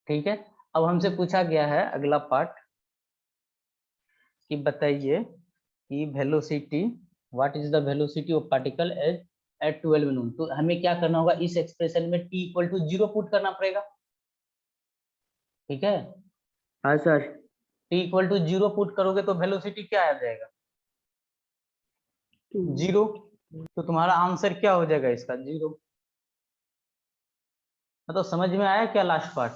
ठीक है। अब हमसे पूछा गया है अगला पार्ट कि बताइए कि velocity, what is the velocity of particle as at 12 noon. तो हमें क्या करना होगा, इस एक्सप्रेशन में t इक्वल टू 0 पुट करना पड़ेगा। ठीक है, हाँ sir. t equal to 0 put करोगे तो वेलोसिटी क्या आ जाएगा, 0। तो तुम्हारा आंसर क्या हो जाएगा इसका, 0। मतलब समझ में आया क्या लास्ट पार्ट?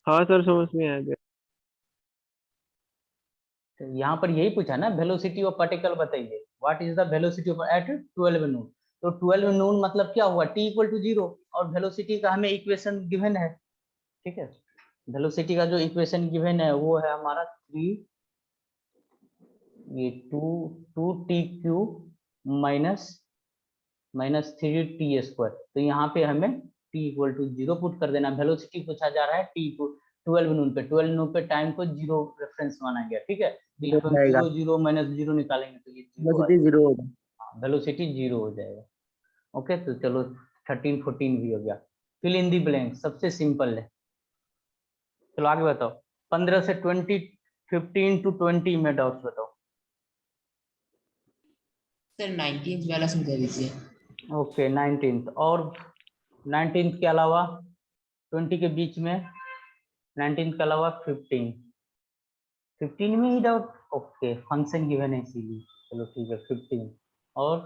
हाँ सर, समझ में आ गया। तो यहाँ पर यही पूछा ना, वेलोसिटी ऑफ पार्टिकल बताइए, what is the velocity of at 12 noon. तो 12 नून मतलब क्या हुआ, t इक्वल टू 0, और वेलोसिटी का हमें इक्वेशन गिवन है। ठीक है, वेलोसिटी का जो इक्वेशन गिवन है वो है हमारा 3, ये 2t³ माइनस 3t²। तो यहाँ पे हमें t इक्वल टू 0 पुट कर देना। वेलोसिटी पूछा जा रहा है t को 12 नून पे, 12 नून पे टाइम को 0 रेफरेंस माना गया। ठीक है, तो यहाँ पे हम 0 0 माइनस 0 निकालेंगे तो ये 0 वेलोसिटी 0 हो जाएगा। वेलोसिटी 0 हो जाएगा। ओके, तो चलो 13 14 भी हो गया। फिल इन दी ब्लैंक सबसे सिंपल है। चलो आगे बताओ, 15 से 20, 15 to 20 में डाउट बताओ। सर 19th वाला समझा दीजिए। ओके 19th, और 19th के अलावा 20 के बीच में, 19th के अलावा 15 में ही डाउट। ओके, फंक्शन गिवन है इसीलिए। चलो ठीक है 15, और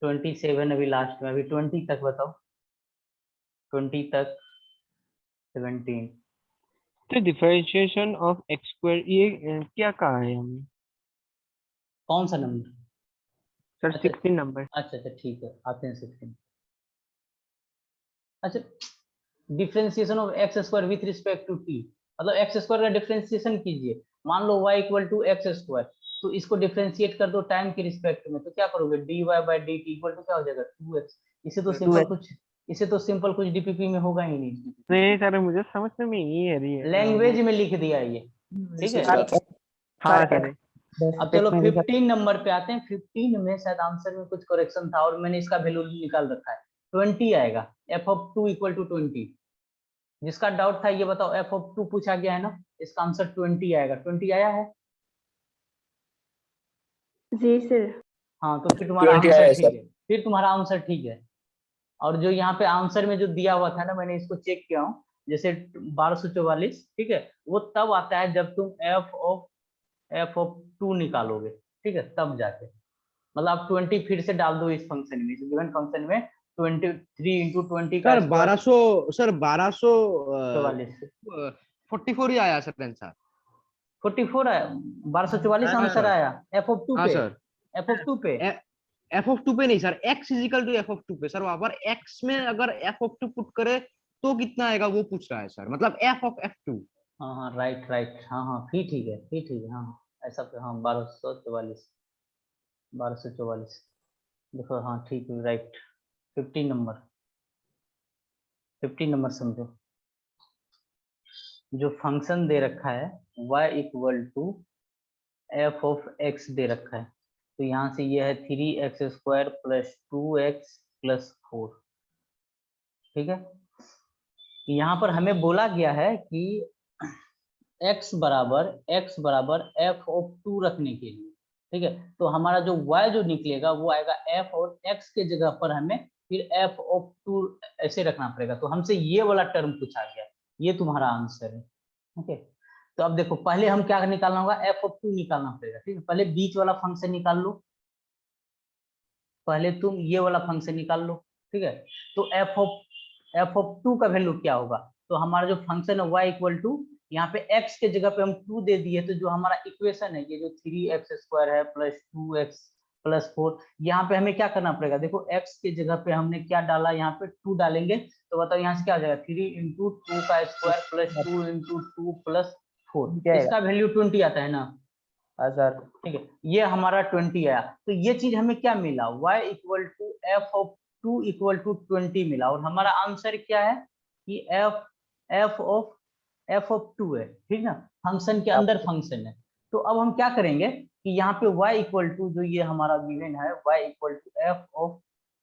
27 अभी लास्ट में, अभी 20 तक बताओ, 20 तक 17। तो डिफरेंशिएशन ऑफ एक्स स्क्वायर ये क्या कहा है हमने? कौन सा नंबर? सर अच्छा 16 नंबर। अच्छा ठीक है, आते हैं 16। अच्छा, differentiation of x square with respect to t, मतलब एक्स स्क्वायर का डिफरेंशिएशन कीजिए। मान लो y equal to x square, तो इसको डिफरेंशिएट कर दो टाइम के रिस्पेक्ट में, तो क्या करोगे, dy by d t equal to क्या हो जाएगा, 2x। इसे तो सिंपल कुछ डीपीपी में होगा ही नहीं। नहीं सर, मुझे समझ में नहीं आ रही है लैंग्वेज में लिख दिया ये। ठीक है, हाँ सर। अब चलो 15 नंबर पे आते हैं। 15 में शायद आंसर में कुछ करेक्शन था और मैंने इसका वैल्यू निकाल रखा है, 20 आएगा। f of 2 equal to 20। जिसका डाउट था ये बताओ, f ऑफ 2 पूछा गया है ना, इसका आंसर 20 आएगा। 20 आया है? जी सर। हाँ, तो फिर तुम्हारा आंसर ठीक है, फिर तुम्हारा आंसर ठीक है। और जो यहाँ पे आंसर में जो दिया हुआ था ना, मैंने इसको चेक किया हूँ, जैसे 1244, ठीक है, वो तब आता है जब तुम f ऑफ 2 निकालोगे। ठीक है, तब जाके, मतलब आप 20 फिर से डाल दो इस फंक्शन में, इस गिवन फंक्शन में 23 इंटू 20 का सर 1200, सर 44 44 ही आया सर आंसर। 44 आया, 1244 हाँ आंसर सर। आया f ऑफ 2 हाँ पे। सर, f ऑफ 2 पे एफ ऑफ 2 पे नहीं sir, x equal to f of 2 पे सर। वहां पर x में अगर एफ ऑफ 2 पुट करे तो कितना आएगा वो पूछ रहा है सर, मतलब एफ ऑफ f2। हाँ हाँ, राइट राइट, हाँ हाँ, फिर ठीक है, फिर ठीक है, हाँ हाँ, ऐसा हाँ 1244, 1244, देखो हाँ ठीक है, राइट। 15 नंबर, 15 नंबर समझो, जो फंक्शन दे रखा है y equal to f of x दे रखा है, तो यहाँ से ये है 3x² प्लस 2x प्लस 4। ठीक है, यहाँ पर हमें बोला गया है कि x बराबर f ऑफ 2 रखने के लिए। ठीक है, तो हमारा जो y जो निकलेगा वो आएगा f, और x के जगह पर हमें फिर f ऑफ 2 ऐसे रखना पड़ेगा। तो हमसे ये वाला टर्म पूछा गया, ये तुम्हारा आंसर है। ओके, तो अब देखो, पहले हम क्या निकालना होगा, f ऑफ 2 निकालना पड़ेगा। ठीक है, पहले बीच वाला फंक्शन निकाल लो, पहले तुम ये वाला फंक्शन निकाल लो। ठीक है, तो f ऑफ 2 का वैल्यू क्या होगा, तो हमारा जो फंक्शन है y इक्वल टू, यहाँ पे x के जगह पे हम 2 दे दिए, तो जो हमारा इक्वेशन है ये जो 3x² है प्लस 2x प्लस 4, यहाँ पे हमें क्या करना पड़ेगा, देखो x के जगह पे हमने क्या डाला, यहाँ पे 2 डालेंगे, तो बताओ यहाँ से क्या हो जाएगा, 3 इंटू 2 का स्क्वायर प्लस 2 इंटू 2 प्लस 4, इसका वैल्यू 20 आता है ना। सर ठीक है, ये हमारा 20 आया। तो ये चीज हमें क्या मिला, y equal to f of 2 equal to 20 मिला, और हमारा आंसर क्या है कि एफ ऑफ 2 है। ठीक ना, फंक्शन के अंदर फंक्शन है। तो अब हम क्या करेंगे, कि यहाँ पे y इक्वल टू जो ये हमारा गिवन है y equal to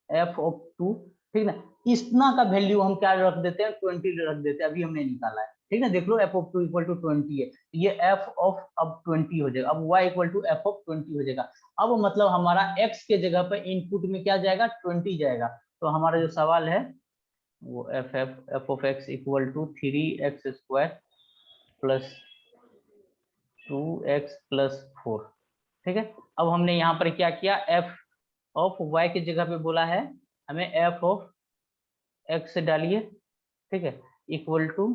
f of 2, ठीक ना, इतना का वैल्यू हम क्या रख देते हैं 20 रख देते हैं, अभी हमने निकाला है, ठीक है। देख लो f ऑफ 2 इक्वल टू 20 है, ये f ऑफ अब 20 हो जाएगा, अब y equal to f of 20 हो जाएगा। अब मतलब हमारा x के जगह पे इनपुट में क्या जाएगा 20 जाएगा, तो हमारा जो सवाल है वो f of x equal to 3x square plus 2x plus 4, ठीक है। अब हमने यहाँ पर क्या किया, f ऑफ y की जगह पे बोला है हमें f ऑफ x डालिए, ठीक है, equal to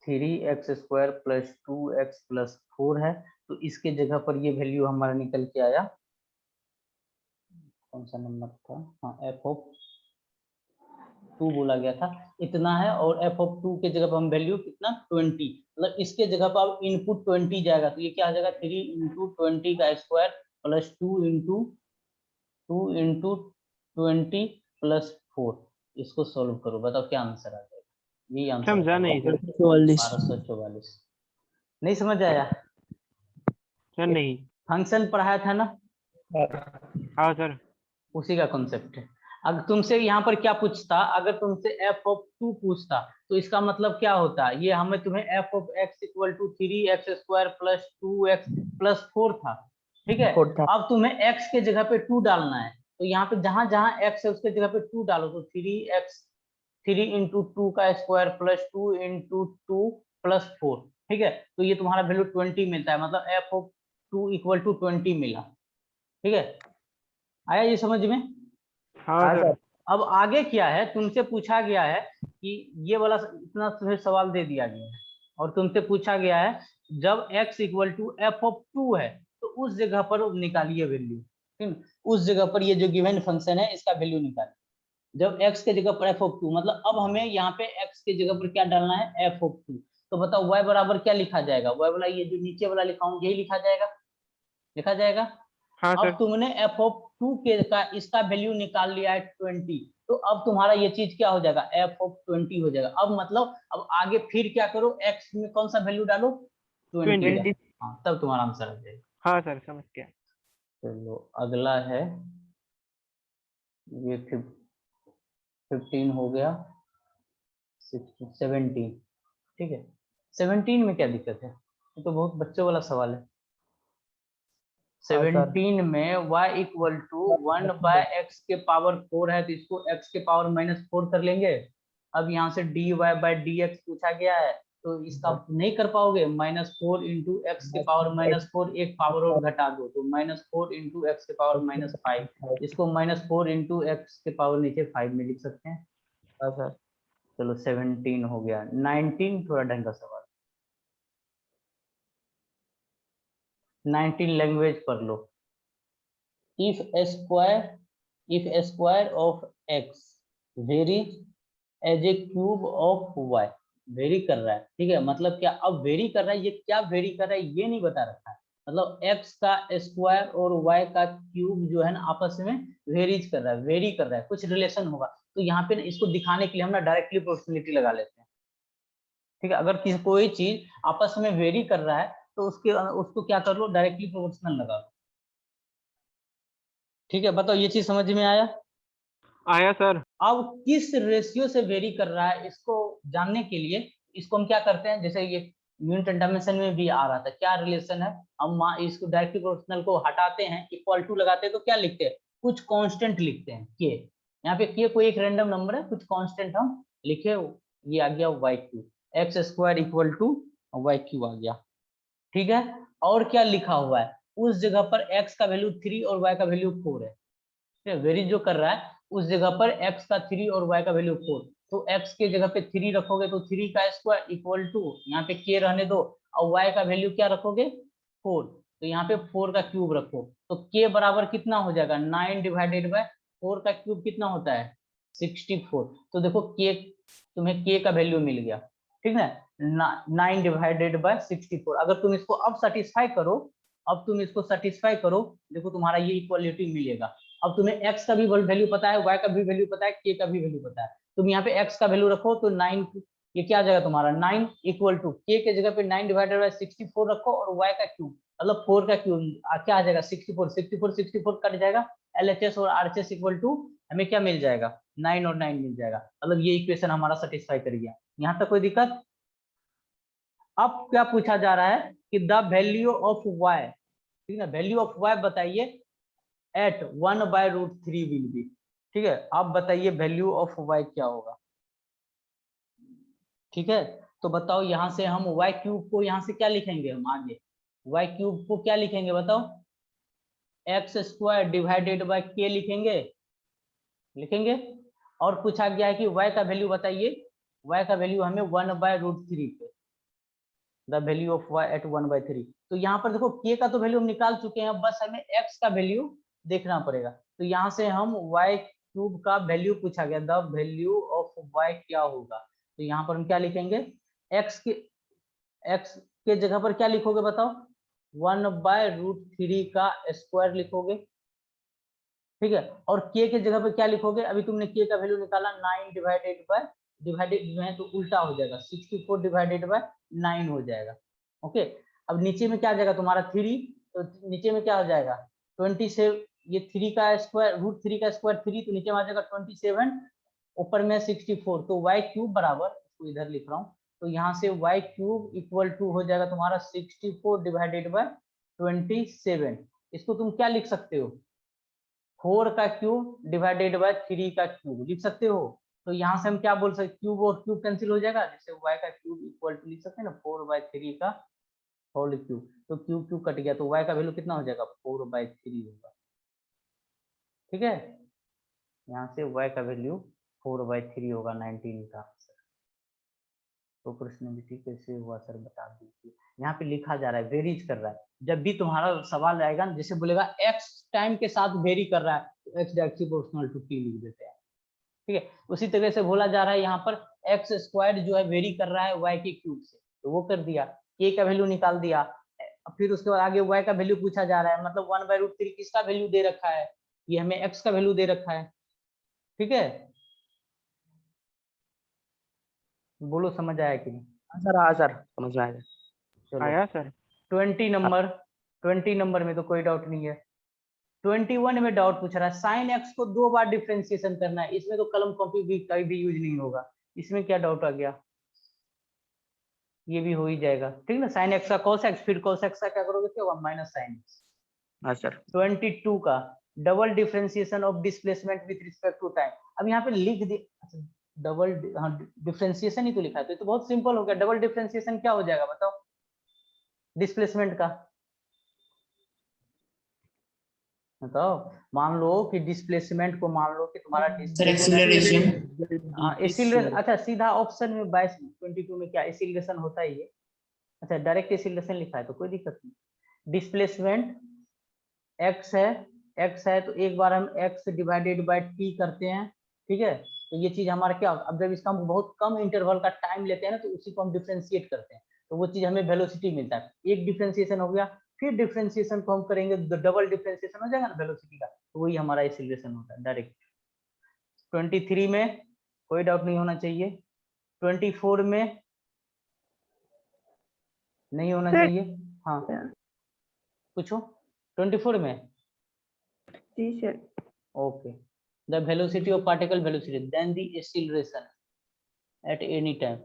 3x square plus 2x plus 4 है, तो इसके जगह पर ये वैल्यू हमारा निकल के आया, कौन सा नंबर था, हाँ f ऑफ 2 बोला गया था इतना है, और f ऑफ 2 के जगह पर हम वैल्यू कितना 20, मतलब इसके जगह पर अब इनपुट 20 जाएगा, तो ये क्या आ जाएगा 3 इंटू 20 का स्क्वायर प्लस 2 इंटू 20 प्लस 4, इसको सोल्व करो, बताओ क्या आंसर आ जाएगा, यही आंसर समझा नहीं सर। 1244। नहीं समझ आया, सर नहीं। फंक्शन पढ़ाया था ना, हाँ सर। उसी का कॉन्सेप्ट है। अगर तुमसे यहाँ पर क्या पूछता, अगर तुमसे f ऑफ 2 पूछता तो इसका मतलब क्या होता, ये हमें तुम्हें f of x equal to 3x square plus 2x plus 4 था, ठीक है। अब तुम्हें x के जगह पे 2 डालना है, तो यहाँ पे जहां जहां x है उसके जगह पे 2 डालो, तो 3 इंटू 2 का स्क्वायर प्लस 2 इंटू 2 प्लस 4, ठीक है, तो ये तुम्हारा वैल्यू 20 मिलता है, मतलब f ऑफ 2 इक्वल टू 20 मिला, ठीक है। आया ये समझ में? हाँ सर। अब आगे क्या है, तुमसे पूछा गया है कि ये वाला इतना तुम्हें सवाल दे दिया गया है, और तुमसे पूछा गया है जब x equal to f of 2 है तो उस जगह पर निकालिए वैल्यू, ठीक, उस जगह पर ये जो गिवन फंक्शन है इसका वैल्यू निकालिए, जब x के जगह पर एफ ऑफ 2, मतलब अब हमें यहाँ पे x के जगह पर क्या डालना है एफ ऑफ 2, तो बताओ y बराबर क्या लिखा जाएगा, y वाला ये जो नीचे वाला लिखा हूँ यही लिखा जाएगा। हाँ अब सर। तुमने f ऑफ 2 के का इसका वैल्यू निकाल लिया है 20, तो अब तुम्हारा ये चीज क्या हो जाएगा f ऑफ 20 हो जाएगा। अब मतलब अब आगे फिर क्या करो, x में कौन सा वैल्यू डालो 20, हाँ तब तुम्हारा आंसर आ जाएगा। हाँ सर समझ गया। चलो अगला है, ये 15 हो गया, 17, ठीक है। 17 में क्या दिक्कत है, ये तो बहुत बच्चों वाला सवाल है। 17 में y equal to 1 by x के पावर 4 है, तो इसको x के पावर -4 कर लेंगे। अब यहाँ से dy बाय dx पूछा गया है, तो इसका नहीं कर पाओगे, -4 इंटू एक्स के पावर -4, एक पावर और घटा दो, तो -4 इंटू एक्स के पावर -5, इसको -4 इंटू एक्स के पावर नीचे 5 में लिख सकते हैं। सर चलो 17 हो गया। 19 थोड़ा ढंग का सवाल, 19 लैंग्वेज पढ़ लो। if a square of x varies as a cube of y, very कर रहा है, ठीक है, मतलब क्या, अब वेरी कर रहा है, ये क्या वेरी कर रहा है ये नहीं बता रखा है, मतलब x का स्क्वायर और y का क्यूब जो है ना आपस में वेरीज कर रहा है, वेरी कर रहा है, कुछ रिलेशन होगा, तो यहाँ पे ना इसको दिखाने के लिए हम ना डायरेक्टली प्रोपोर्शनलिटी लगा लेते हैं, ठीक है। अगर कोई चीज आपस में वेरी कर रहा है तो उसको क्या कर लो, डायरेक्टली प्रोपोर्शनल लगा लो, ठीक है। बताओ ये चीज समझ में आया सर। अब किस रेशियो से वेरी कर रहा है इसको जानने के लिए इसको हम क्या करते हैं, जैसे ये यूनिट डायमेंशन में भी आ रहा था, क्या रिलेशन है, हम इसको डायरेक्टली प्रोपोर्शनल को हटाते हैं, इक्वल टू लगाते हैं, तो क्या लिखते हैं, कुछ कांस्टेंट लिखते हैं के, यहाँ पे के कोई एक रैंडम नंबर है, कुछ कांस्टेंट हम लिखे, ये आ गया Y Q, X square equal to Y Q आ गया, ठीक है। और क्या लिखा हुआ है, उस जगह पर x का वैल्यू 3 और y का वैल्यू 4 है, वेरी जो कर रहा है उस जगह पर x का 3 और y का वैल्यू 4, तो x के जगह पे 3 रखोगे तो 3 का स्क्वायर इक्वल टू, यहाँ पे k रहने दो, और y का वैल्यू क्या रखोगे 4, तो यहाँ पे 4 का क्यूब रखो, तो k बराबर कितना हो जाएगा 9 डिवाइडेड बाय 4 का क्यूब कितना होता है 64, तो देखो k, तुम्हें k का वैल्यू मिल गया, ठीक है, 9 डिवाइडेड बाय 64। अगर तुम इसको अब सेटिस्फाई करो, देखो तुम्हारा ये इक्वालिटी मिलेगा। अब तुम्हें x का भी वैल्यू पता है, y का भी वैल्यू पता है, k का भी वैल्यू पता है, तुम यहाँ पे x का वैल्यू रखो तो 9, ये क्या आ जाएगा तुम्हारा 9 इक्वल टू k के जगह पे 9 डिवाइडेड बाय 64 रखो और y का क्यूब, मतलब 4 का क्यूब क्या आ जाएगा 64 कट जाएगा, LHS और RHS इक्वल टू हमें क्या मिल जाएगा 9 और 9 मिल जाएगा। मतलब ये इक्वेशन हमारा सेटिस्फाई कर गया। यहाँ तक कोई दिक्कत? अब क्या पूछा जा रहा है कि द वैल्यू ऑफ y, ठीक है, वैल्यू ऑफ y बताइए एट 1/√3 विल बी। ठीक है, आप बताइए वैल्यू ऑफ y क्या होगा। ठीक है, तो बताओ यहाँ से हम y क्यूब को यहाँ से क्या लिखेंगे, हम आगे y क्यूब को क्या लिखेंगे बताओ, x² डिवाइडेड बाय k लिखेंगे, लिखेंगे। और पूछा गया है कि y का वैल्यू बताइए, y का वैल्यू हमें 1/√3 पे, the value of y at 1/3। तो यहाँ पर देखो k का तो वैल्यू हम निकाल चुके हैं, बस हमें x का वैल्यू देखना पड़ेगा। तो यहाँ से हम y क्यूब का वैल्यू पूछा गया, द वैल्यू ऑफ y क्या होगा। तो यहाँ पर हम क्या लिखेंगे, x के जगह पर क्या लिखोगे बताओ, 1/√3 का स्क्वायर लिखोगे। ठीक है, और k के जगह पर क्या लिखोगे, अभी तुमने k का वैल्यू निकाला 9 डिवाइडेड जो है तो उल्टा हो जाएगा, 64 डिवाइडेड बाय 9 हो जाएगा। ओके, अब नीचे में क्या आ जाएगा तुम्हारा 3, तो नीचे में क्या हो जाएगा 27, ये 3 का स्क्वायर √3 का स्क्वायर 3, तो नीचे में आ जाएगा 27, ऊपर में 64, तो y क्यूब बराबर, इसको इधर लिख रहा हूँ, तो यहाँ से y क्यूब इक्वल टू हो जाएगा तुम्हारा 64 डिवाइडेड बाय 27। इसको तुम क्या लिख सकते हो, 4 का क्यूब डिवाइडेड बाय 3 का क्यूब लिख सकते हो। तो यहाँ से हम क्या बोल सकते, क्यूब और क्यूब कैंसिल हो जाएगा, जैसे y का क्यूब इक्वल टू लिख सकते हैं ना 4/3 का होल क्यूब, तो क्यूब क्यूब कट गया, तो y का वैल्यू कितना हो जाएगा 4/3 होगा। ठीक है, यहाँ से y का वैल्यू 4/3 होगा 19 का आंसर। तो प्रश्न भी ठीक कैसे हुआ सर बता दीजिए। यहाँ पे लिखा जा रहा है, वेरीज कर रहा है, जब भी तुम्हारा सवाल आएगा ना, जैसे बोलेगा x टाइम के साथ वेरी कर रहा है, तो x directly proportional to t लिख देते हैं। ठीक है, उसी तरह से बोला जा रहा है यहाँ पर x² जो है वेरी कर रहा है y के क्यूब से, तो वो कर दिया, k का वैल्यू निकाल दिया, फिर उसके बाद आगे y का वैल्यू पूछा जा रहा है, मतलब 1/√3 किसका वैल्यू दे रखा है, ये हमें x का वैल्यू दे रखा है। ठीक है, बोलो समझ आया कि नहीं? हाँ सर समझ में आया। चलो आया सर। 20 नंबर में तो कोई डाउट नहीं है। 21 में डाउट पूछ रहा है, साइन एक्स को 2 बार डिफरेंशिएशन करना है, इसमें तो कलम कॉपी भी कहीं भी यूज नहीं होगा, इसमें क्या डाउट आ गया, ये भी हो ही जाएगा। ठीक ना, साइन एक्स का cos x, फिर cos x का क्या करोगे, क्या होगा माइनस साइन एक्स। हाँ सर। 22 का double differentiation of displacement with respect to time, अब यहाँ पे लिख दिया डबल, हाँ डिफरेंशिएशन ही तो लिखा है, तो बहुत सिंपल हो गया। डबल डिफरेंशिएशन क्या हो जाएगा बताओ डिस्प्लेसमेंट का, बताओ। मान लो कि डिस्प्लेसमेंट को, मान लो कि तुम्हारा सर एक्सीलरेशन। हाँ एक्सीलरेशन, अच्छा सीधा ऑप्शन में 22 में क्या एक्सीलरेशन होता है ये, अच्छा डायरेक्ट एक्सीलरेशन लिखा है तो कोई दिक्कत नहीं। डिस्प्लेसमेंट x है तो एक बार हम x डिवाइडेड बाय t करते हैं। ठीक है, तो ये चीज हमारा क्या, अब जब इसका हम बहुत कम इंटरवल का टाइम लेते हैं ना, तो उसी को हम डिफरेंशिएट करते हैं, तो वो चीज हमें वेलोसिटी मिलता है। एक डिफरेंशिएशन हो गया, फिर डिफरेंशिएशन को हम करेंगे, डबल डिफरेंशिएशन हो जाएगा ना वेलोसिटी का, तो वही हमारा एक्सीलरेशन होता है डायरेक्ट। 23 में कोई डाउट नहीं होना चाहिए, 24 में नहीं होना चाहिए। हाँ पूछो 24 में। जी sir. Okay, the velocity of particle velocity then the acceleration at any time,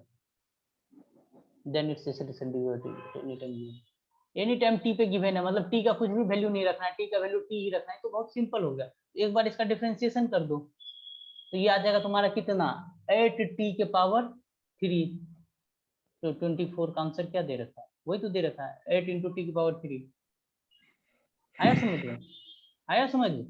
then its acceleration derivative any time t पे गिवन है, मतलब t का कुछ भी वैल्यू नहीं रखना है, t का वैल्यू t ही रखना है, तो बहुत सिंपल हो गया। एक बार इसका डिफरेंशिएशन कर दो, तो ये आ जाएगा तुम्हारा कितना 8t के पावर 3, तो 24 का आंसर क्या दे रखा है, वही तो दे रखा है 8 × t की पावर 3। आया समझ में, आया समझ में?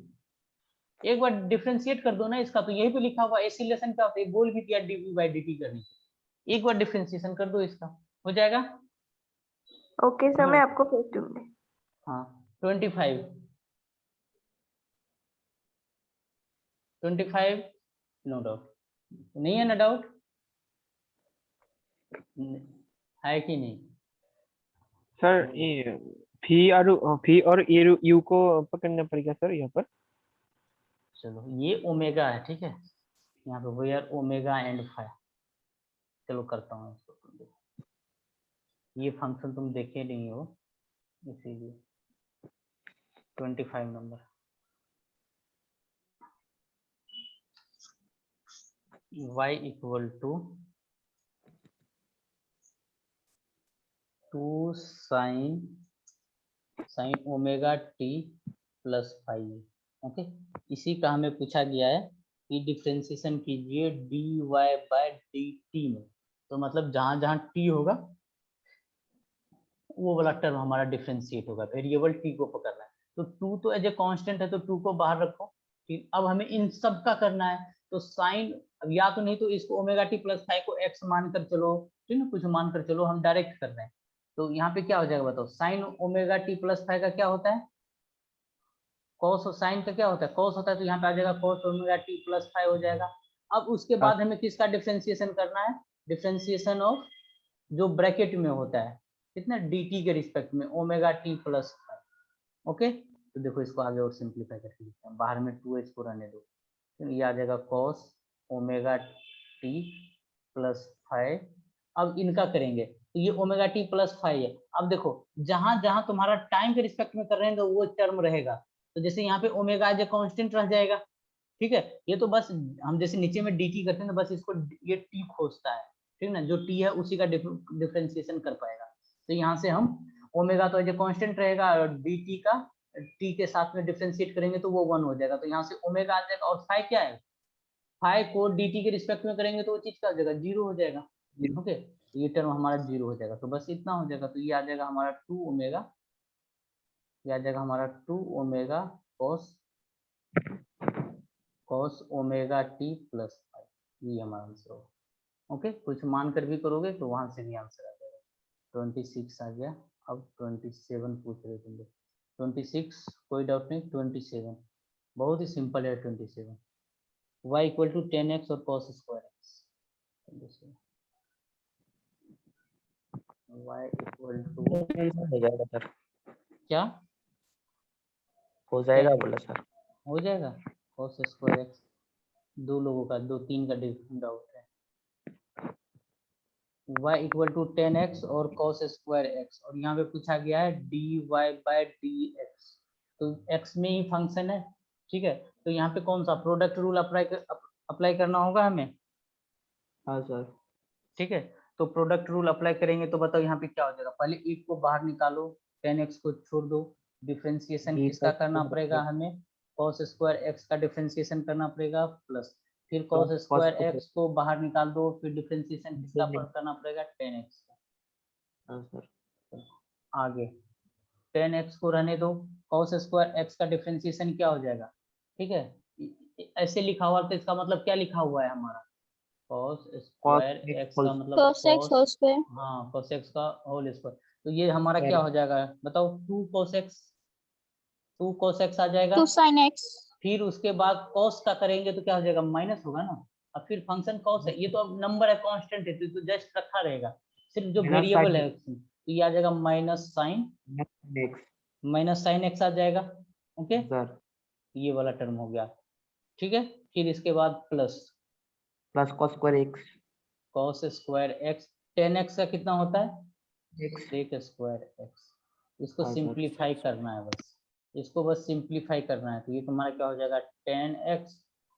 एक बार डिफरेंशिएट कर दो ना इसका, तो यही पे लिखा हुआ एक्सीलरेशन क्या होता है, बोल भी दिया dv/dt करने के, एक बार डिफरेंशिएशन कर दो इसका, हो जाएगा। ओके सर, मैं आपको भेज दूंगी। हाँ 25 नो डाउट, नहीं है ना डाउट, है कि नहीं? सर ये भी और यू को पकड़ना पड़ेगा सर यहाँ पर। चलो ये ओमेगा है, ठीक है, यहाँ पे वेयर ओमेगा एंड फाई, चलो करता हूँ इसको, तुम देखो ये फंक्शन तुम देखे नहीं हो, इसीलिए 25 number. y equal to 2 sine omega t plus five. Okay, इसी का हमें पूछा गया है कि डिफ्रेंसिएशन कीजिए dy बाय dt में। तो मतलब जहां जहां t होगा वो वाला टर्म हमारा डिफ्रेंशिएट होगा, वेरिएबल t को पकड़ना है। तो 2 तो एज ए कांस्टेंट है तो 2 को बाहर रखो। ठीक, अब हमें इन सब का करना है। तो साइन, अब या तो नहीं तो इसको ओमेगा टी प्लस फाइव को x मानकर चलो, ठीक ना, कुछ मानकर चलो, हम डायरेक्ट कर रहे हैं। तो यहाँ पे क्या हो जाएगा बताओ, sign omega t plus five का क्या होता है, कॉस और साइन का क्या होता है, कॉस होता है, तो यहाँ पे आ जाएगा cos omega t plus five हो जाएगा। अब उसके बाद हमें किसका डिफ्रेंसिएशन करना है, डिफ्रेंसिएशन ऑफ जो ब्रैकेट में होता है कितना, dt के रिस्पेक्ट में omega t plus five. Okay, तो देखो इसको आगे और सिंप्लीफाई करके लिखते हैं, बाहर में 2h को रहने दो, तो ये आ जाएगा cos omega t plus five. अब इनका करेंगे तो ये ओमेगा टी प्लस फाइव है। अब देखो जहां जहां तुम्हारा टाइम के रिस्पेक्ट में कर रहे हैं तो वो टर्म रहेगा। तो जैसे यहाँ पे ओमेगा एज ए कांस्टेंट रह जाएगा, ठीक है। ये तो बस हम जैसे नीचे में dt करते हैं तो बस इसको ये t खोजता है, ठीक ना, जो t है उसी का डिफरेंशिएशन कर पाएगा। तो यहाँ से हम ओमेगा तो एज ए कांस्टेंट रहेगा और dt का t के साथ में डिफरेंशिएट करेंगे तो वो 1 हो जाएगा। तो यहाँ से ओमेगा आ जाएगा और फाइव क्या है, फाइव को dt के रिस्पेक्ट में करेंगे तो वो चीज क्या हो जाएगा, 0 हो जाएगा। ओके, तो ये टर्म हमारा 0 हो जाएगा। तो बस इतना हो जाएगा। तो ये आ जाएगा हमारा 2 ओमेगा, ये आ जाएगा हमारा 2 omega cos omega t plus five, ये हमारा आंसर होगा। ओके, कुछ मान कर भी करोगे तो वहां से भी आंसर आ जाएगा। 26 आ गया। अब 27 पूछ रहे तुम लोग, 26 कोई डाउट नहीं, 27 बहुत ही सिंपल है। 27 y इक्वल टू 10x और cos square x, y equal to हो जाएगा सर, क्या हो जाएगा बोला सर। हो जाएगा, cos स्क्वायर x, दो लोगों का, दो तीन का डाउट है। y इक्वल टू 10x और cos स्क्वायर x, और यहाँ पे पूछा गया है dy बाय dx, तो x में ही फंक्शन है, ठीक है। तो यहाँ पे कौन सा प्रोडक्ट रूल अप्लाई करना होगा हमें, हाँ सर, ठीक है। तो प्रोडक्ट रूल अप्लाई करेंगे तो बताओ यहाँ पे क्या हो जाएगा, पहले एक को बाहर निकालो, 10x को छोड़ दो, डिफरेंशिएशन किसका करना पड़ेगा हमें, cos स्क्वायर x का डिफरेंशिएशन करना पड़ेगा, प्लस फिर cos स्क्वायर x को बाहर निकाल दो, फिर डिफरेंशिएशन किसका करना पड़ेगा, 10x का। हाँ सर, आगे 10x को रहने दो, cos स्क्वायर x का डिफरेंशिएशन क्या हो जाएगा, ठीक है। ऐसे लिखा हुआ तो इसका मतलब क्या लिखा हुआ है हमारा, cos स्क्वायर x का मतलब cos x होल स्क्वायर, हाँ cos x का होल स्क्वायर। तो ये हमारा क्या हो जाएगा बताओ, 2 cos x आ जाएगा। 2 sin x, फिर उसके बाद cos का करेंगे तो क्या हो जाएगा, माइनस होगा ना। अब फिर फंक्शन cos है, ये तो अब नंबर है, कांस्टेंट है, तो जस्ट रखा रहेगा, सिर्फ जो वेरिएबल है तो ये आ जाएगा माइनस साइन x आ जाएगा। ओके सर, ये वाला टर्म हो गया, ठीक है। फिर इसके बाद plus plus cos square x, 10x का कितना होता है, x, sec स्क्वायर x। इसको हाँ, सिंप्लीफाई करना है, बस इसको बस सिंप्लीफाई करना है। तो ये तुम्हारा क्या हो जाएगा 10x,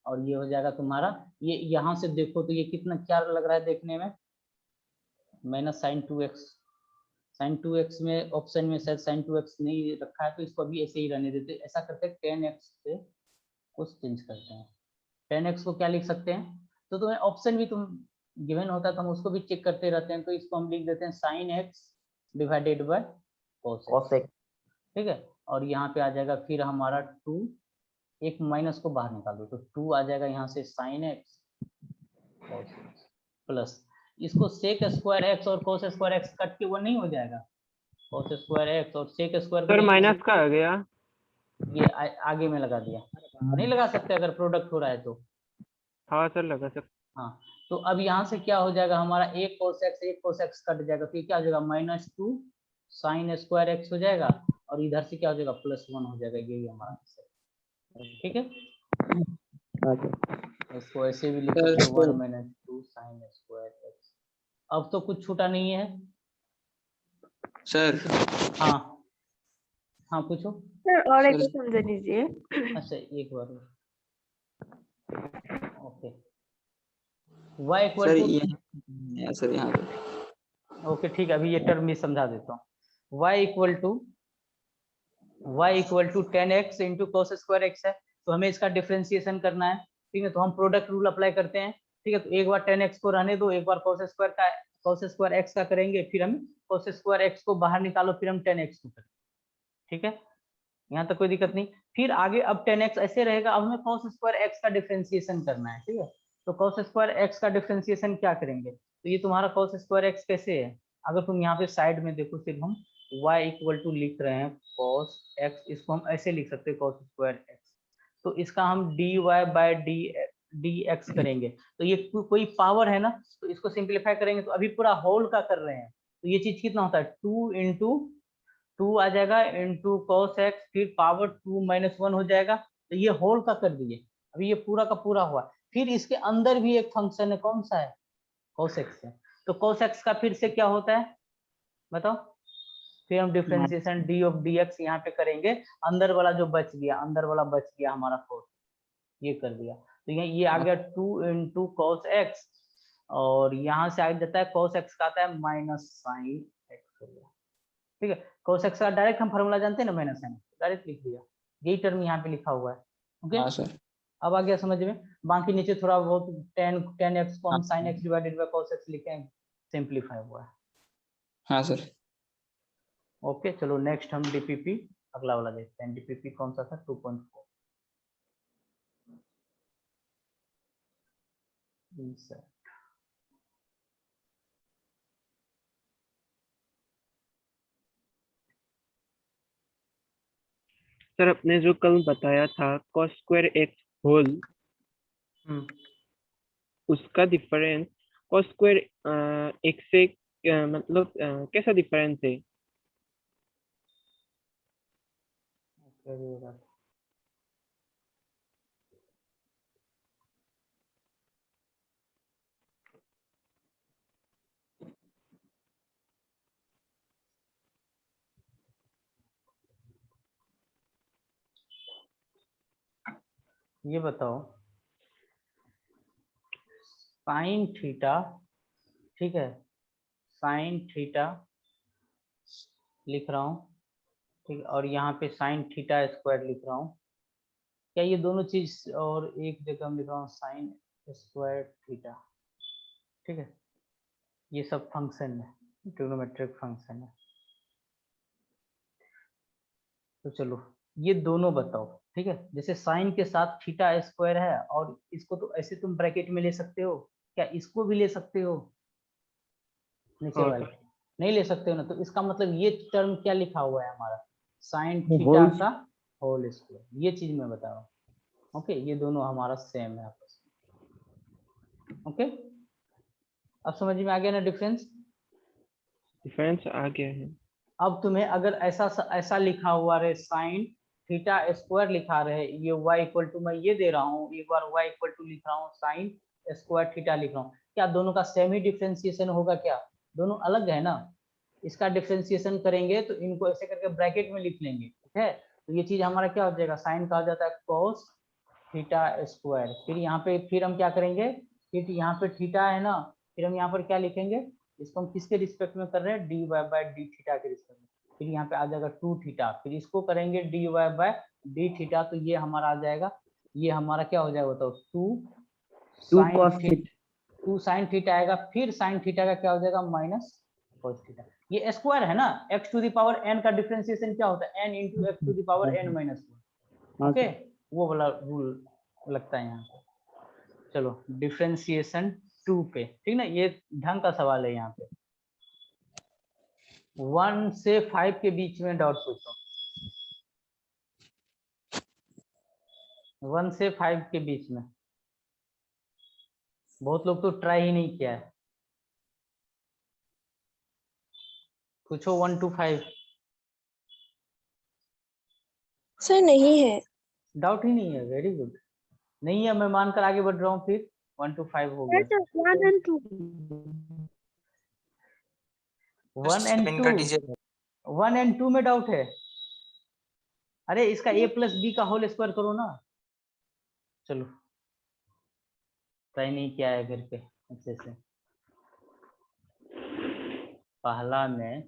और ये हो जाएगा तुम्हारा, ये यहाँ से देखो तो ये कितना क्या लग रहा है देखने में, माइनस साइन 2x में ऑप्शन में शायद साइन 2x नहीं रखा है, तो इसको अभी ऐसे ही रहने देते। ऐसा करते हैं 10x से कुछ चेंज करते हैं, 10x को क्या लिख सकते हैं, तो तुम्हें ऑप्शन भी तुम गिवन होता है तो हम उसको भी चेक करते रहते हैं, तो इसको हम लिख देते हैं sine x divided by cos x, ठीक है। और यहाँ पे आ जाएगा फिर हमारा 2, एक माइनस को बाहर निकाल दो तो 2 आ जाएगा यहाँ से sine x cos x, plus इसको सेक स्क्वायर x और cos स्क्वायर x कट के वो नहीं हो जाएगा, cos स्क्वायर x और सेक स्क्वायर सर माइनस का आ गया, ये आगे में लगा दिया, नहीं लगा सकते अगर प्रोडक्ट हो रहा है तो। हाँ सर लगा सर। हाँ, तो अब यहाँ से क्या हो जाएगा हमारा, एक cos x कट जाएगा, तो ये क्या हो जाएगा -2 साइन स्क्वायर x हो जाएगा, और इधर से क्या हो जाएगा +1 हो जाएगा, यही हमारा आंसर, ठीक है। इसको ऐसे भी लिख सकते हो 1 - 2 साइन स्क्वायर x। अब तो कुछ छूटा नहीं है सर हाँ हाँ पूछो। सर और एक बार समझा दीजिए। अच्छा एक बार okay. y equal sir to ये सर यहाँ पे ओके ठीक है, अभी ये टर्म में समझा देता हूँ। y equal to 10x into cos square x है, तो हमें इसका डिफरेंशिएशन करना है। ठीक है, तो हम प्रोडक्ट रूल अप्लाई करते हैं। ठीक है, तो एक बार 10x को रहने दो, एक बार कॉस स्क्वायर एक्स का करेंगे, फिर हम कॉस स्क्वायर एक्स को बाहर निकालो, फिर हम 10x को करेंगे। ठीक है, यहाँ तक कोई दिक्कत नहीं। फिर आगे अब 10x ऐसे रहेगा, अब हमें कॉस स्क्वायर एक्स का डिफरेंशिएशन करना है। ठीक है, तो कॉस स्क्वायर एक्स का डिफरेंशिएशन क्या करेंगे, तो ये तुम्हारा कॉस स्क्वायर एक्स कैसे है, अगर तुम यहाँ पे साइड में देखो, सिर्फ हम y इक्वल टू लिख रहे हैं cos x, इसको हम ऐसे लिख सकते हैं cos स्क्वायर x, तो इसका हम dy बाय dx करेंगे, तो ये कोई पावर है ना, तो इसको सिंप्लीफाई करेंगे, तो अभी पूरा होल का कर रहे हैं, तो ये चीज कितना होता है 2 इंटू 2 आ जाएगा इंटू cos x, फिर पावर 2 माइनस 1 हो जाएगा, तो ये होल का कर दिए। अभी ये पूरा का पूरा हुआ, फिर इसके अंदर भी एक फंक्शन है, कौन सा है cos x है, तो cos x का फिर से क्या होता है बताओ, फिर हम डिफरेंशिएशन d ऑफ dx यहाँ पे करेंगे, अंदर वाला जो बच गया, अंदर वाला बच गया हमारा cos, ये कर दिया, तो ये आ गया 2 इंटू cos x, और यहाँ से आ जाता है cos x का आता है माइनस साइन x हो गया। ठीक है, cos x का डायरेक्ट हम फॉर्मूला जानते हैं ना, माइनस साइन, डायरेक्ट लिख दिया, यही टर्म यहाँ पे लिखा हुआ है। ओके हाँ सर अब आ गया समझ में, बाकी नीचे थोड़ा बहुत 10x को हम sin x divided by cos x लिखें, सिंपलीफाई हुआ है। हाँ सर ओके चलो नेक्स्ट हम डीपीपी अगला वाला देखते हैं। डीपीपी कौन सा था 2.4 सर। सर आपने जो कल बताया था cos स्क्वायर एक्स होल, उसका डिफरेंस cos स्क्वायर एक्स से मतलब कैसा डिफरेंस है? ये बताओ साइन थीटा, ठीक है, साइन थीटा लिख रहा हूँ, ठीक, और यहाँ पे साइन थीटा स्क्वायर लिख रहा हूँ, क्या ये दोनों चीज, और एक जगह हम लिख रहा हूँ साइन स्क्वायर थीटा, ठीक है, ये सब फंक्शन है, ट्रिग्नोमेट्रिक फंक्शन है। तो चलो ये दोनों बताओ, ठीक है, जैसे साइन के साथ थीटा स्क्वायर है, और इसको तो ऐसे तुम ब्रैकेट में ले सकते हो, क्या इसको भी ले सकते हो नीचे हाँ वाले, सर। नहीं ले सकते हो ना, तो इसका मतलब ये टर्म क्या लिखा हुआ है हमारा साइन वो थीटा whole- का होल स्क्वायर, ये चीज मैं बता रहा हूँ। ओके ये दोनों हमारा सेम है आपस में। ओके अब समझ में आ गया ना डिफरेंस। डिफरेंस आ गया है। अब तुम्हें अगर ऐसा लिखा हुआ रहे साइन थीटा स्क्वायर लिखा रहे, ये y इक्वल टू मैं ये दे रहा हूँ, एक बार y इक्वल टू लिख रहा हूँ साइन स्क्वायर थीटा लिख रहा हूँ, क्या दोनों का सेम ही डिफरेंशिएशन होगा, क्या दोनों अलग है ना, इसका डिफरेंशिएशन करेंगे तो इनको ऐसे करके ब्रैकेट में लिख लेंगे, ठीक है, तो ये चीज हमारा क्या हो जाएगा, साइन का हो जाता है cos थीटा स्क्वायर, फिर यहाँ पे फिर हम क्या करेंगे, फिर यहाँ पे थीटा है ना, फिर हम यहाँ पर क्या लिखेंगे, इसको हम किसके रिस्पेक्ट में कर रहे हैं, dy बाय डी थीटा के रिस्पेक्ट में, फिर यहाँ पे आ जाएगा 2 थीटा, फिर इसको करेंगे dy बाय डी थीटा, तो ये हमारा आ जाएगा, ये हमारा क्या हो जाएगा बताओ 2 साइन थीटा आएगा, फिर साइन थीटा का क्या हो जाएगा माइनस cos थीटा, ये स्क्वायर है ना, x to the power n का डिफरेंशिएशन क्या होता है n into x to the power n minus 1, okay वो वाला रूल लगता है यहाँ पे। चलो डिफरेंशिएशन 2 पे, ठीक ना, ये ढंग का सवाल है, यहाँ पे 1 से 5 के बीच में डाउट पूछो, 1 से 5 के बीच में, बहुत लोग तो ट्राई ही नहीं किया है, पूछो 1 to 5, सर नहीं है। डाउट ही नहीं है, वेरी गुड, नहीं है मैं मानकर आगे बढ़ रहा हूँ, फिर 1 to 5 हो गया, 1 and 2 1 and 2 1 and 2 में डाउट है, अरे इसका a प्लस बी का होल स्क्वायर करो ना। चलो ट्राई नहीं किया है घर पे अच्छे से। पहला में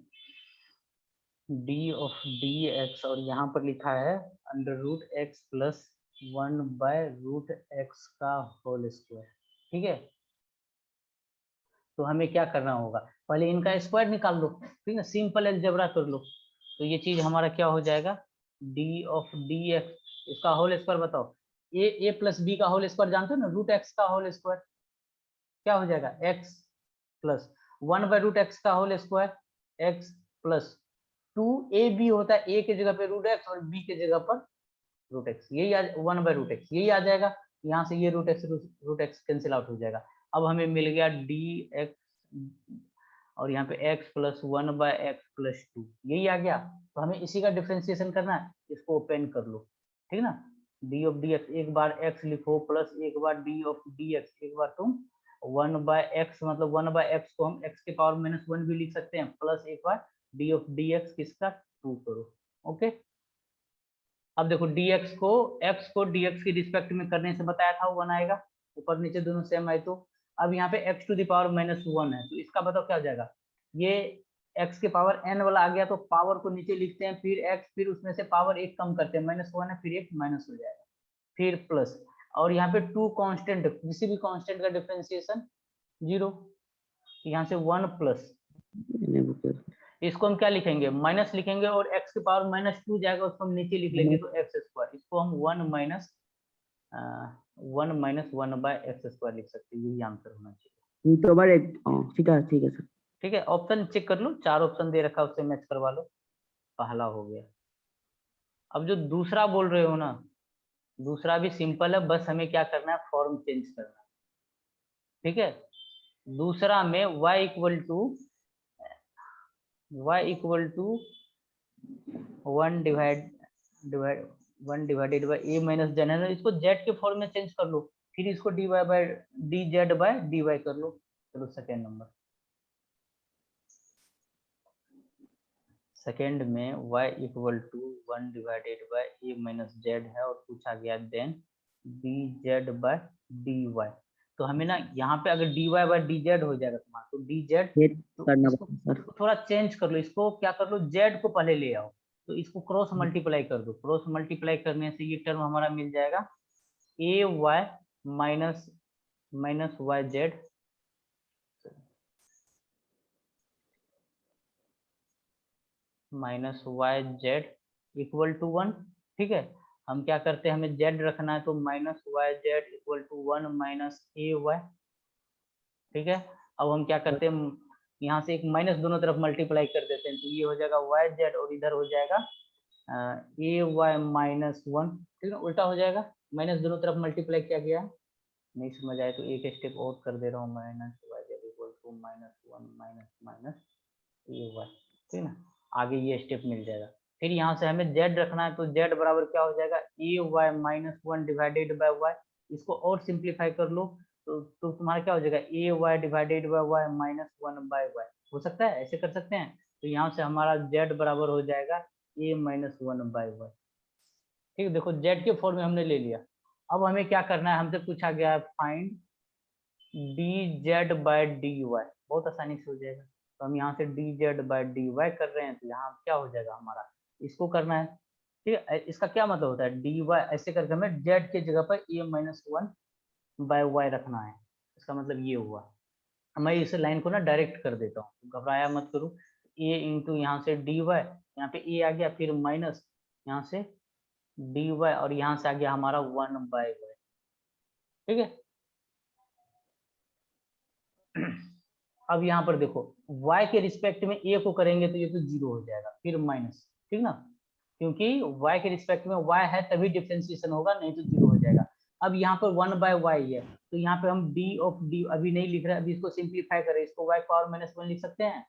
d ऑफ dx और यहाँ पर लिखा है under root x plus 1/√x का होल स्क्वायर। ठीक है, तो हमें क्या करना होगा, पहले इनका स्क्वायर निकाल लो, ठीक है, सिंपल अलजेब्रा कर लो। तो ये चीज हमारा क्या हो जाएगा, d ऑफ dx, इसका होल स्क्वायर बताओ, a प्लस बी का होल स्क्वायर जानते हो ना, √x का होल स्क्वायर क्या हो जाएगा, x प्लस 1/√x का whole square x plus 2ab होता है, a की जगह पे √x और b की जगह पर √x, यही 1/√x यही आ जाएगा। यहाँ से ये √x कैंसिल आउट हो जाएगा। अब हमें मिल गया dx और यहाँ पे x प्लस 1/x प्लस 2 यही आ गया। तो हमें इसी का डिफरेंशिएशन करना है, इसको ओपन कर लो, ठीक ना। d ऑफ dx एक बार x लिखो प्लस एक बार d ऑफ dx, एक बार तुम 1/x मतलब 1/x को हम x के पावर -1 भी लिख सकते हैं, प्लस एक बार d ऑफ dx किसका 2 करो। ओके, अब देखो dx को x को dx की रिस्पेक्ट में करने से बताया था 1 आएगा, ऊपर नीचे दोनों सेम आए। तो अब यहाँ पे x टू द पावर -1 है, तो इसका बताओ क्या हो जाएगा, ये x के पावर n वाला आ गया, तो पावर को नीचे लिखते हैं, फिर x, फिर उसमें से पावर एक कम करते हैं, -1 है, फिर एक माइनस हो जाएगा, फिर प्लस, और यहाँ पे 2 कांस्टेंट, किसी भी कांस्टेंट का डिफरेंशिएशन 0, यहाँ से 1 प्लस, इसको हम क्या लिखेंगे, माइनस लिखेंगे, और x के पावर -2 जाएगा, उसको हम नीचे लिख लेंगे, तो x स्क्वायर, इसको हम 1 माइनस 1/x² लिख सकते हैं, यही आंसर होना चाहिए। तो बार एक ठीक है सर। ठीक है, ऑप्शन चेक कर लो, 4 ऑप्शन दे रखा है, उससे मैच करवा लो, पहला हो गया। अब जो दूसरा बोल रहे हो ना, दूसरा भी सिंपल है, बस हमें क्या करना है, फॉर्म चेंज करना है। ठीक है, दूसरा में y equal to 1 divided by a minus जन है ना, इसको z के फॉर्म में चेंज कर लो, फिर इसको dz बाय dy कर लो। चलो सेकेंड नंबर, सेकेंड में y equal to 1 divided by a minus z है, और पूछा गया देन dz बाय dy। तो हमें ना यहाँ पे अगर dy बाय dz हो जाएगा तुम्हारा, तो dz करना इसको थोड़ा चेंज कर लो, इसको क्या कर लो, z को पहले ले आओ, तो इसको क्रॉस मल्टीप्लाई कर दो, क्रॉस मल्टीप्लाई करने से ये टर्म हमारा मिल जाएगा ay minus yz minus yz equal to 1। ठीक है, हम क्या करते हैं, हमें z रखना है, तो minus yz equal to 1 minus ay। ठीक है, अब हम क्या करते हैं, यहाँ से एक माइनस दोनों तरफ मल्टीप्लाई कर देते हैं, तो ये हो जाएगा yz और इधर हो जाएगा ay माइनस 1। ठीक है, उल्टा हो जाएगा, माइनस दोनों तरफ मल्टीप्लाई किया गया, नहीं समझ आए तो एक स्टेप और कर दे रहा हूँ, minus yz equal to -1 minus ay। ठीक ना, आगे ये स्टेप मिल जाएगा। फिर यहाँ से हमें z रखना है, तो z बराबर क्या हो जाएगा, ay minus 1 divided by y। इसको और सिंप्लीफाई कर लो, तो तुम्हारा क्या हो जाएगा, ay divided by y minus 1 by y। हो सकता है, ऐसे कर सकते हैं। तो यहाँ से हमारा z बराबर हो जाएगा a माइनस 1 बाय y। ठीक है, देखो z के फॉर्म में हमने ले लिया। अब हमें क्या करना है, हमसे पूछा गया है फाइंड dz बाय dy, बहुत आसानी से हो जाएगा। तो हम यहाँ से dz बाय dy कर रहे हैं, तो यहाँ क्या हो जाएगा हमारा, इसको करना है। ठीक है, इसका क्या मतलब होता है, dy ऐसे करके हमें z के जगह पर a माइनस 1 बाय y रखना है, इसका मतलब ये हुआ। मैं इस लाइन को ना डायरेक्ट कर देता हूँ, घबराया मत करो। a इंटू यहाँ से dy, यहाँ पे a आ गया, फिर माइनस यहाँ से dy, और यहाँ से आ गया हमारा 1 बाय y। ठीक है, अब यहाँ पर देखो y के रिस्पेक्ट में a को करेंगे तो ये तो 0 हो जाएगा, फिर माइनस, ठीक ना, क्योंकि y के रिस्पेक्ट में y है तभी डिफरेंशिएशन होगा, नहीं तो 0 हो जाएगा। अब यहाँ पर 1 बाय y है, तो यहाँ पे हम d ऑफ d अभी नहीं लिख रहे, अभी इसको सिंप्लीफाई करें, इसको y पावर -1 लिख सकते हैं।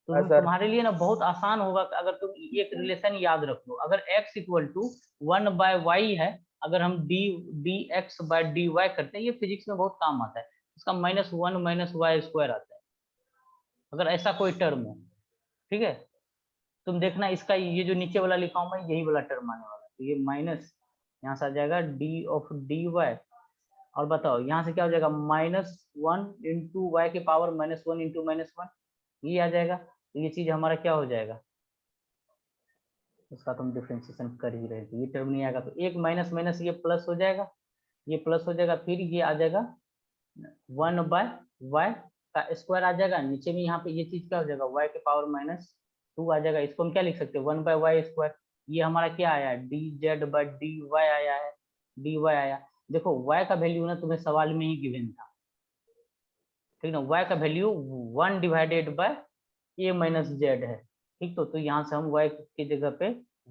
तो तुम्हारे लिए ना बहुत आसान होगा, अगर तुम एक रिलेशन याद रख लो, अगर x equal to 1 by y है, अगर हम dx बाय dy करते हैं, ये फिजिक्स में बहुत काम आता है, इसका -1 माइनस y स्क्वायर आता है, अगर ऐसा कोई टर्म हो। ठीक है, तुम देखना इसका ये जो नीचे वाला लिखा हूं मैं, यही वाला टर्म आने वाला है। तो ये माइनस यहाँ से आ जाएगा डी ऑफ डी वाई, और बताओ यहाँ से क्या हो जाएगा -1 इंटू वाई के पावर -1 इंटू -1, ये आ जाएगा। तो ये चीज हमारा क्या हो जाएगा, इसका तुम डिफरेंशिएशन कर ही रहे थे, ये टर्म नहीं आएगा तो एक माइनस माइनस ये प्लस हो जाएगा, ये प्लस हो जाएगा, फिर ये आ जाएगा 1/y का स्क्वायर आ जाएगा, नीचे में यहाँ पे ये चीज क्या हो जाएगा y के पावर -2 आ जाएगा। इसको हम क्या लिख सकते हैं 1/y स्क्वायर। ये हमारा क्या आया है dz/dy आया है, dy आया। देखो y का वैल्यू ना तुम्हें सवाल में ही गिवन था, ठीक ना, y का value 1 divided by a minus Z है, ठीक। तो यहाँ से हम y की जगह पे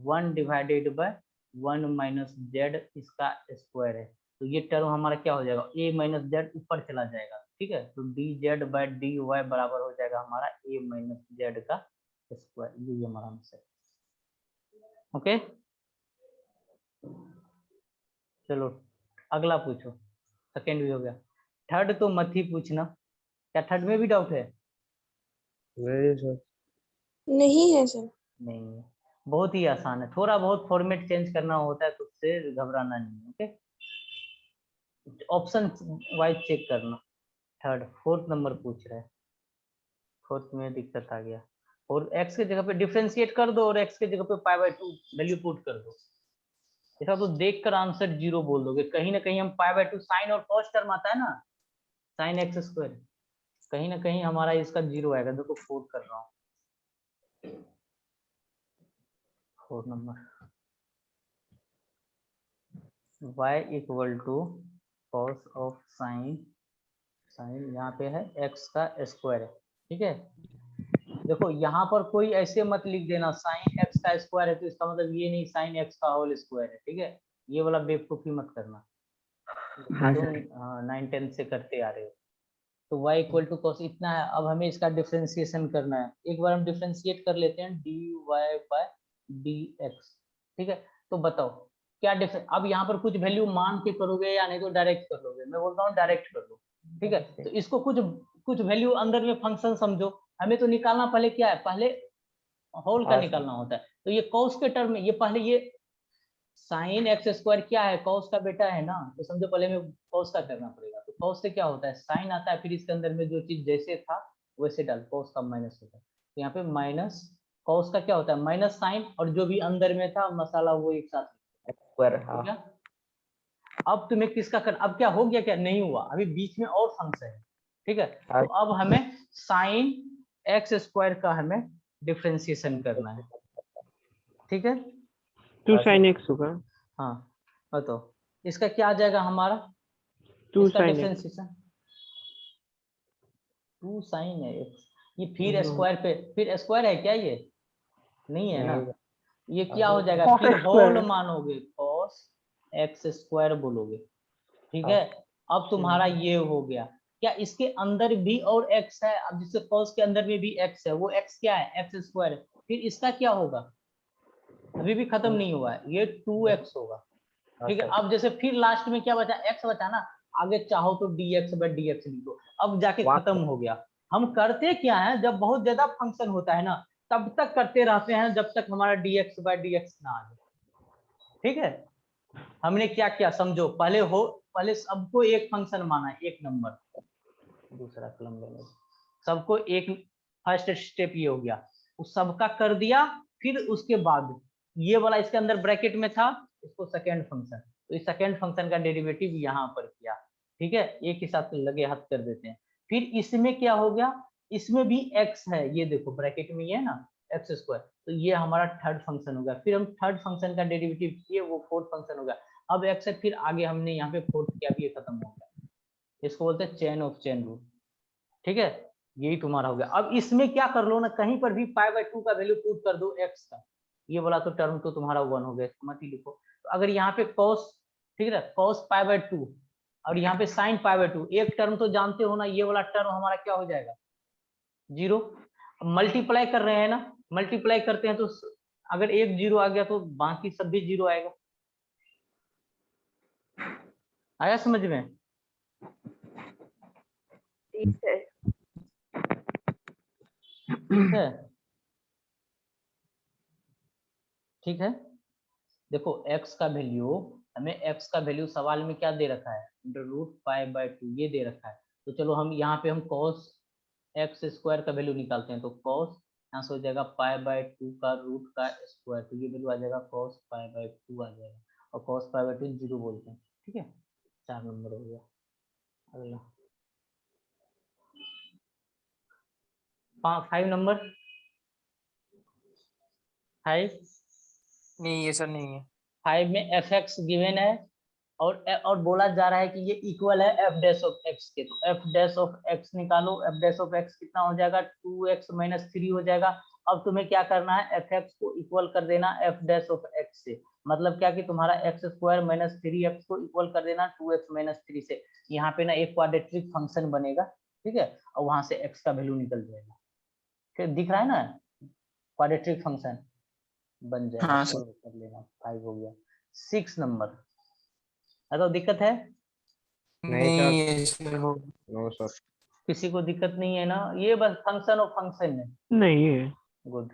1 डिवाइडेड बाय 1 माइनस जेड इसका स्क्वायर है, तो ये टर्म हमारा क्या हो जाएगा a माइनस जेड ऊपर चला जाएगा, ठीक है। तो dz/dy बराबर हो जाएगा हमारा a माइनस जेड का स्क्वायर, ये हमारा आंसर। ओके चलो अगला पूछो, सेकेंड भी हो गया, थर्ड तो मत ही पूछना। क्या थर्ड में भी डाउट है? नहीं सर। नहीं है सर। नहीं है, बहुत ही आसान है, थोड़ा बहुत फॉर्मेट चेंज करना होता है तो उससे घबराना नहीं। ओके ऑप्शन वाइज चेक करना। थर्ड फोर्थ नंबर पूछ रहा है, फोर्थ में दिक्कत आ गया, और x के जगह पे डिफरेंशिएट कर दो और x के जगह पे π/2 वैल्यू पुट कर दो। ऐसा तो देखकर आंसर 0 बोल दोगे, कहीं ना कहीं हम π/2 साइन और कॉस टर्म आता है ना, साइन x², कहीं ना कहीं हमारा इसका 0 आएगा। देखो फोर्थ कर रहा हूँ, 4 number y equal to cos of sine, sine यहाँ पे है x का स्क्वायर है, ठीक है। देखो यहाँ पर कोई ऐसे मत लिख देना साइन x का स्क्वायर है तो इसका मतलब ये नहीं साइन x का होल स्क्वायर है, ठीक है। ये वाला बेवकूफी मत करना, हाँ तुम सर। 9-10 से करते आ रहे हो। तो y इक्वल टू कॉस इतना है, अब हमें इसका डिफरेंशिएशन करना है। एक बार हम डिफरेंशिएट कर लेते हैं dy/dx, ठीक है। तो बताओ क्या डिफरेंस, अब यहाँ पर कुछ वैल्यू मान के करोगे या नहीं तो डायरेक्ट कर लोगे? मैं बोलता हूँ डायरेक्ट कर लो, ठीक है। तो इसको कुछ वैल्यू अंदर में फंक्शन समझो, हमें तो निकालना पहले क्या है, पहले होल का निकालना होता है। तो ये कॉस के टर्म में ये पहले ये साइन x² क्या है, कॉस का बेटा है ना, तो समझो पहले में कॉस का करना पड़ेगा। तो कॉस से क्या होता है साइन आता है, फिर इसके अंदर में जो चीज जैसे था वैसे डाल, कॉस का माइनस होता है। तो यहाँ पे माइनस कॉस का क्या होता है माइनस साइन, और जो भी अंदर में था मसाला वो एक साथ हो गया। अब तुम्हें किसका कर, अब क्या हो गया, क्या नहीं हुआ, अभी बीच में और फंक्शन है, ठीक है। तो अब हमें साइन x² का हमें डिफरेंशिएशन करना है, ठीक है। 2 sin x होगा। हाँ बताओ इसका क्या आ जाएगा हमारा, 2 इसका sin x। डिफरेंशिएशन 2 sin है x, ये फिर स्क्वायर पे, फिर स्क्वायर है क्या, ये नहीं है ना, ये क्या हो जाएगा Cos फिर x होल square। मानोगे cos x² बोलोगे, ठीक है। अब तुम्हारा ये हो गया, क्या इसके अंदर भी और x है, अब जिससे cos के अंदर में भी x है, वो x क्या है x², फिर इसका क्या होगा, अभी भी खत्म नहीं हुआ है, ये 2x होगा, ठीक है। अब जैसे फिर लास्ट में क्या बचा, x बचा ना, आगे चाहो तो dx/dx लिखो, अब जाके खत्म हो गया। हम करते क्या है, जब बहुत ज्यादा फंक्शन होता है ना तब तक करते रहते हैं जब तक हमारा dx/dx ना आ जाए, ठीक है। हमने क्या किया समझो, पहले सबको एक फंक्शन माना, एक नंबर, दूसरा कलम ले लो, सबको एक, फर्स्ट स्टेप ये हो गया, उस सबका कर दिया। फिर उसके बाद ये वाला इसके अंदर ब्रैकेट में था, इसको सेकेंड फंक्शन, तो इस सेकेंड फंक्शन का डेरिवेटिव यहाँ पर किया, ठीक है। एक ही साथ लगे हाथ कर देते हैं। फिर इसमें क्या हो गया, इसमें भी x है, ये देखो ब्रैकेट में ये है ना x², तो ये हमारा थर्ड फंक्शन होगा। फिर हम थर्ड फंक्शन का डेरिवेटिव किए, वो फोर्थ फंक्शन होगा। अब x है, फिर आगे हमने यहाँ पे फोर्थ किया, भी ये खत्म हो गया। इसको बोलते हैं चेन ऑफ चेन रूल, ठीक है। यही तुम्हारा हो गया। अब इसमें क्या कर लो ना, कहीं पर भी π/2 का वैल्यू पुट कर दो x का, ये वाला तो टर्म तो तुम्हारा 1 हो गया, मत ही लिखो। तो अगर यहाँ पे cos, ठीक है, cos π/2 और यहाँ पे sin π/2, एक टर्म तो जानते हो ना, ये वाला टर्म हमारा क्या हो जाएगा 0। मल्टीप्लाई कर रहे हैं ना, मल्टीप्लाई करते हैं तो अगर एक 0 आ गया तो बाकी सब भी 0 आएगा। आया समझ में? ठीक है। ठीक है, ठीक है। देखो x का वैल्यू, हमें x का वैल्यू सवाल में क्या दे रखा है, √π/2 ये दे रखा है। तो चलो हम यहाँ पे हम cos x स्क्वायर का वैल्यू निकालते हैं। तो cos यहाँ से हो जाएगा π/2 का रूट का स्क्वायर, तो ये वैल्यू आ जाएगा cos π/2 आ जाएगा, और cos π/2 0 बोलते हैं। ठीक है, 4 नंबर हो गया। अगला 5 नंबर, 5 नहीं ये सर नहीं है। 5 में fx गिवन है और बोला जा रहा है कि ये इक्वल है f डैश ऑफ x के। तो f डैश ऑफ x निकालो, f डैश ऑफ x कितना हो जाएगा, 2x - 3 हो जाएगा। अब तुम्हें क्या करना है, fx को इक्वल कर देना f डैश ऑफ x से, मतलब क्या कि तुम्हारा x स्क्वायर - 3x को इक्वल कर देना 2x - 3 से। यहाँ पे ना एक क्वाड्रेटिक फंक्शन बनेगा, ठीक है, और वहां से x का वैल्यू निकल जाएगा। फिर दिख रहा है ना, क्वाड्रेटिक फंक्शन बन जाएगा। हाँ सर। solve कर लेना, 5 हो गया। 6 नंबर, तो दिक्कत है, नहीं नहीं सर। ये सर हो नो सर। किसी को दिक्कत नहीं है ना, ये बस फंक्शन और फंक्शन है। नहीं है। गुड,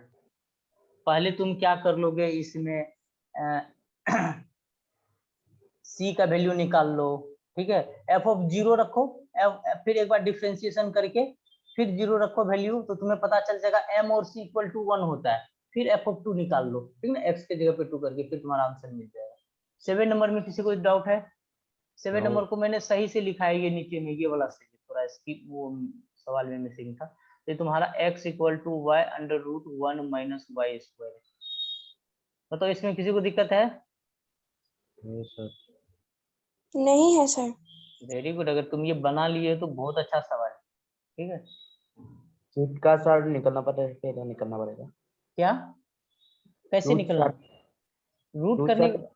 पहले तुम क्या कर लोगे इसमें, c का वैल्यू निकाल लो, ठीक है, f ऑफ 0 रखो, फिर एक बार डिफरेंशिएशन करके फिर 0 रखो वैल्यू, तो तुम्हें पता चल जाएगा m और c इक्वल टू 1 होता है। फिर f ऑफ 2 निकाल लो, ठीक है ना, x के जगह पे 2 करके, फिर तुम्हारा आंसर मिल जाएगा। 7 नंबर में किसी को डाउट है? 7 नंबर को मैंने सही से लिखा है, ये नीचे में ये वाला सही, थोड़ा इसकी वो सवाल में मिसिंग था। ये तुम्हारा x equal to y under root 1 minus Y square है। बताओ इसमें किसी को दिक्कत है? नहीं सर। नहीं है सर। वेरी गुड, अगर तुम ये बना लिए तो बहुत अच्छा सवाल है। ठीक है, रूट का सर निकलना पड़ेगा, क्या निकलना पड़ेगा? क्या कैसे रूट निकलना? सर, रूट रूट करने सर।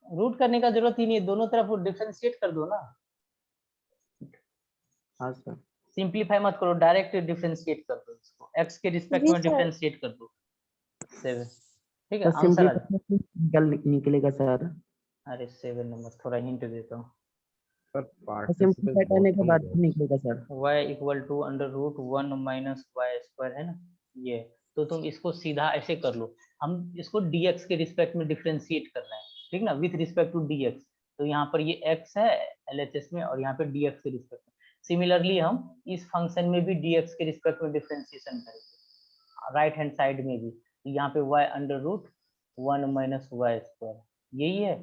रूट करने का जरूरत ही नहीं है, दोनों तरफ डिफरेंशिएट कर दो ना, हाँ सर। सिंपलीफाई मत करो, डायरेक्ट डिफरेंशिएट कर दो इसको, x के रिस्पेक्ट जी में सर। डिफरेंशिएट कर दो। 7, ठीक है, सर आंसर आ जाए। सिंपलीफाई निकलेगा सर। अरे 7 नंबर, थोड़ा हिंट देता हूँ। सर पार्टिसिपेट सिंपलीफाई बहुत करने के कम बाद हो निकलेगा सर। y equal to under root 1 minus Y square है ना ये, तो तुम इसको सीधा ऐसे कर लो, हम इसको dx के रिस्पेक्ट में डिफरेंशिएट करना है, ठीक ना, विथ रिस्पेक्ट टू dx। तो यहाँ पर ये x है LHS में, और यहाँ पे dx के रिस्पेक्ट में। सिमिलरली हम इस फंक्शन में भी dx के रिस्पेक्ट में डिफरेंशिएशन करेंगे राइट हैंड साइड में भी। तो यहाँ पे y under root 1 minus Y square यही है,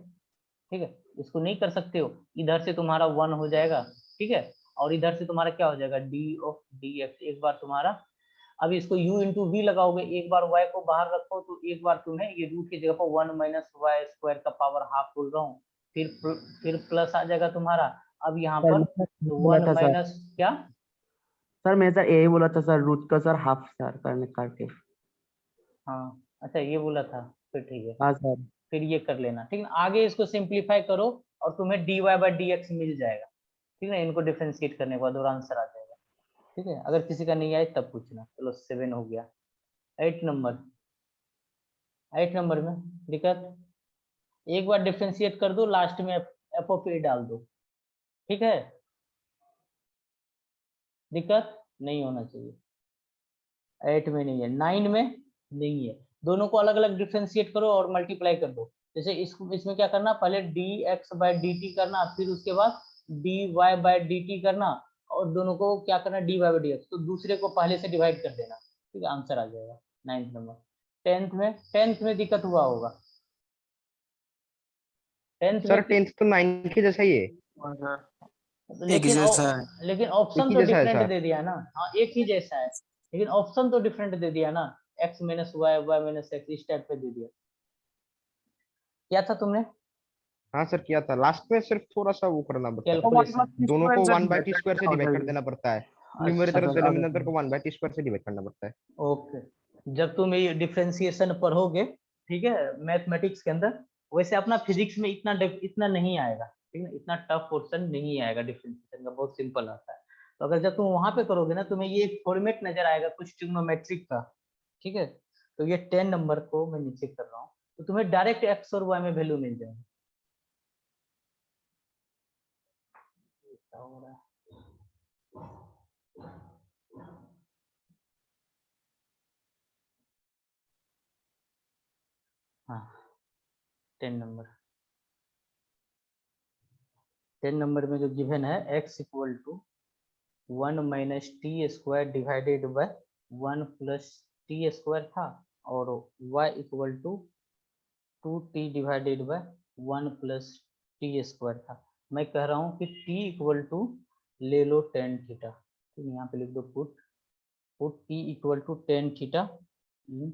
ठीक है। इसको नहीं कर सकते हो, इधर से तुम्हारा 1 हो जाएगा, ठीक है, और इधर से तुम्हारा क्या हो जाएगा, d ऑफ dx। एक बार तुम्हारा, अब इसको u इंटू वी लगाओगे, एक बार y को बाहर रखो, तो एक बार तुम्हें ये रूट की जगह पर 1 माइनस वाई स्क्वायर का पावर हाफ बोल रहा हूँ, फिर प्लस आ जाएगा तुम्हारा। अब यहाँ सर पर मैं तो बोला 1 था सर। माइनस क्या, सर मैं सर यही बोला था सर, रूट का सर हाफ सर करने करके। हाँ अच्छा ये बोला था, फिर ठीक है, हाँ सर। फिर ये कर लेना, ठीक है। आगे इसको सिंप्लीफाई करो और तुम्हें dy बाई dx मिल जाएगा, ठीक है, इनको डिफरेंशिएट करने के बाद और आंसर आ जाएगा, ठीक है। अगर किसी का नहीं आए तब पूछना। चलो 7 हो गया। 8 नंबर, 8 नंबर में दिक्कत, एक बार डिफरेंशिएट कर दो, लास्ट में एफ ऑफ ए डाल दो, ठीक है, दिक्कत नहीं होना चाहिए। 8 में नहीं है, 9 में नहीं है, दोनों को अलग अलग डिफरेंशिएट करो और मल्टीप्लाई कर दो। जैसे इसमें क्या करना, पहले dx बाई dt करना, फिर उसके बाद dy बाई dt करना, और दोनों को क्या करना, dy बाई dx, तो दूसरे को पहले से डिवाइड कर देना, ठीक है, आंसर आ जाएगा 9th नंबर। 10th में दिक्कत हुआ होगा, 10th सर में 10th तो 9 के जैसा ही है। एक ही जैसा है। लेकिन एक ऑप्शन ही तो जैसा है डिफरेंट सर। दे दिया ना, हाँ एक ही जैसा है, लेकिन ऑप्शन तो डिफरेंट दे दिया ना, x minus y, y minus x, इस टाइप पे दे दिया। क्या था तुमने हाँ सर किया था, लास्ट में सिर्फ थोड़ा सा वो करना पड़ता है, कैलकुलेशन? दोनों को 1/t² से डिवाइड कर देना पड़ता है। न्यूमरेटर और अच्छा डिनोमिनेटर को 1/t² से डिवाइड करना पड़ता है। ओके, जब तुम ये डिफरेंशिएशन पढ़ोगे, ठीक है, मैथमेटिक्स के अंदर, वैसे अपना फिजिक्स में इतना नहीं आएगा, ठीक है, इतना टफ पोर्शन नहीं आएगा डिफरेंशिएशन का, बहुत सिंपल आता है। तो अगर जब तुम वहां पे करोगे ना, तुम्हें ये एक फॉर्मेट नजर आएगा कुछ ट्रिग्नोमेट्रिक का, ठीक है। तो ये 10 नंबर को मैं नीचे कर रहा हूँ, तो तुम्हें डायरेक्ट एक्स और वाई में वैल्यू मिल जाएगी। हाँ 10 नंबर में जो गिवन है x equal to 1 minus t square divided by 1 plus t square था, और y equal to 2t divided by 1 plus t square था। मैं कह रहा हूँ कि t इक्वल टू ले लो tan थीटा, तो यहाँ पे लिख दो put t equal to tan theta in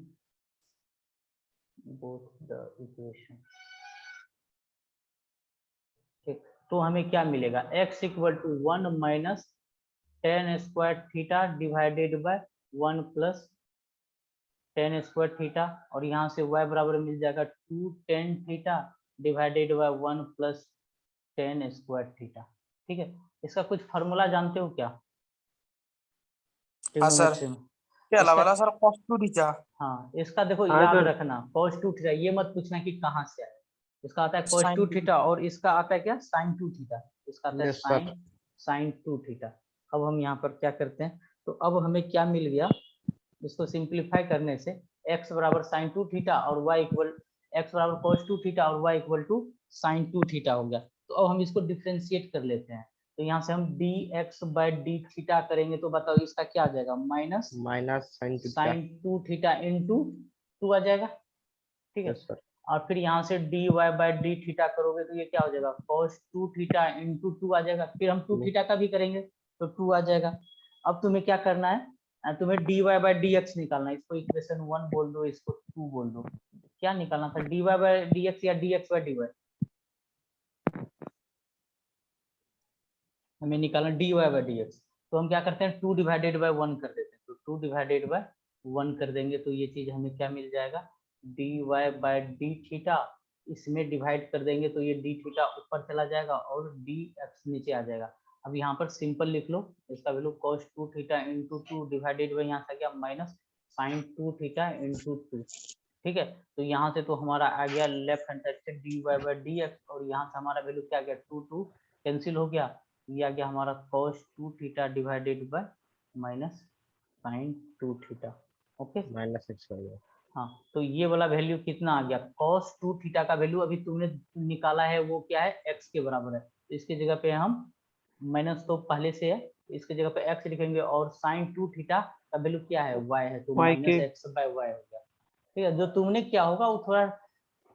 both the equation. ठीक, तो हमें क्या मिलेगा, x equal to 1 minus tan square theta divided by 1 plus tan square theta, और यहाँ से y बराबर मिल जाएगा 2 tan theta divided by 1 plus tan square theta. ठीक है, इसका कुछ फॉर्मूला जानते हो क्या? हाँ सर, ट्रिग्नोमेट्री में क्या इसका, वाला सर cos 2 थीटा। हाँ इसका देखो हाँ याद सर। रखना, cos 2 थीटा, ये मत पूछना कि कहाँ से आया। इसका आता है cos Sin 2 2 थीटा, और इसका आता है क्या, sin 2 थीटा। इसका आता है Yes, sir. sin 2 theta. अब हम यहाँ पर क्या करते हैं, तो अब हमें क्या मिल गया, इसको सिंप्लीफाई करने से x बराबर sin 2 थीटा और y इक्वल x बराबर cos 2 थीटा और y equal to sin 2 theta हो गया। तो अब हम इसको डिफरेंशिएट कर लेते हैं, तो यहाँ से हम dx बाय डी थीटा करेंगे, तो बताओ इसका क्या आ जाएगा, minus minus sine sin 2 theta into 2 आ जाएगा। ठीक है, यस सर। और फिर यहाँ से dy बाय डी थीटा करोगे तो ये क्या हो जाएगा, cos 2 थीटा इंटू 2 आ जाएगा। फिर हम 2 थीटा का भी करेंगे तो 2 आ जाएगा। अब तुम्हें क्या करना है, तुम्हें dy बाय dx निकालना है। इसको इक्वेशन 1 बोल दो, इसको 2 बोल दो। क्या निकालना था, dy बाय dx या dx बाय dy? हमें निकालना dy बाय dx, तो हम क्या करते हैं 2 डिवाइडेड बाय 1 कर देते हैं, तो 2 डिवाइडेड बाय 1 कर देंगे तो ये चीज हमें क्या मिल जाएगा, dy बाय डी थीटा, इसमें डिवाइड कर देंगे तो ये डी थीटा ऊपर चला जाएगा और dx नीचे आ जाएगा। अब यहाँ पर सिंपल लिख लो, इसका value cos 2 theta into 2 divided by यहाँ से गया माइनस sin 2 थीटा इंटू 2। ठीक है, तो यहाँ से तो हमारा आ गया लेफ्ट हैंड साइड से dy बाय dx, और यहाँ से हमारा वैल्यू क्या गया, 2 कैंसिल हो गया, ये आ गया हमारा cos 2 theta divided bye minus sin 2 theta. Okay, minus 6 हो गया। हाँ, तो ये वाला वैल्यू कितना आ गया, cos 2 थीटा का वैल्यू अभी तुमने निकाला है वो क्या है, x के बराबर है, तो इसकी जगह पे हम माइनस तो पहले से है, इसकी जगह पे x लिखेंगे, और sin 2 थीटा का वैल्यू क्या है, y है, तो Y माइनस के एक्स बाय वाई हो गया। ठीक है, जो तुमने किया होगा वो थोड़ा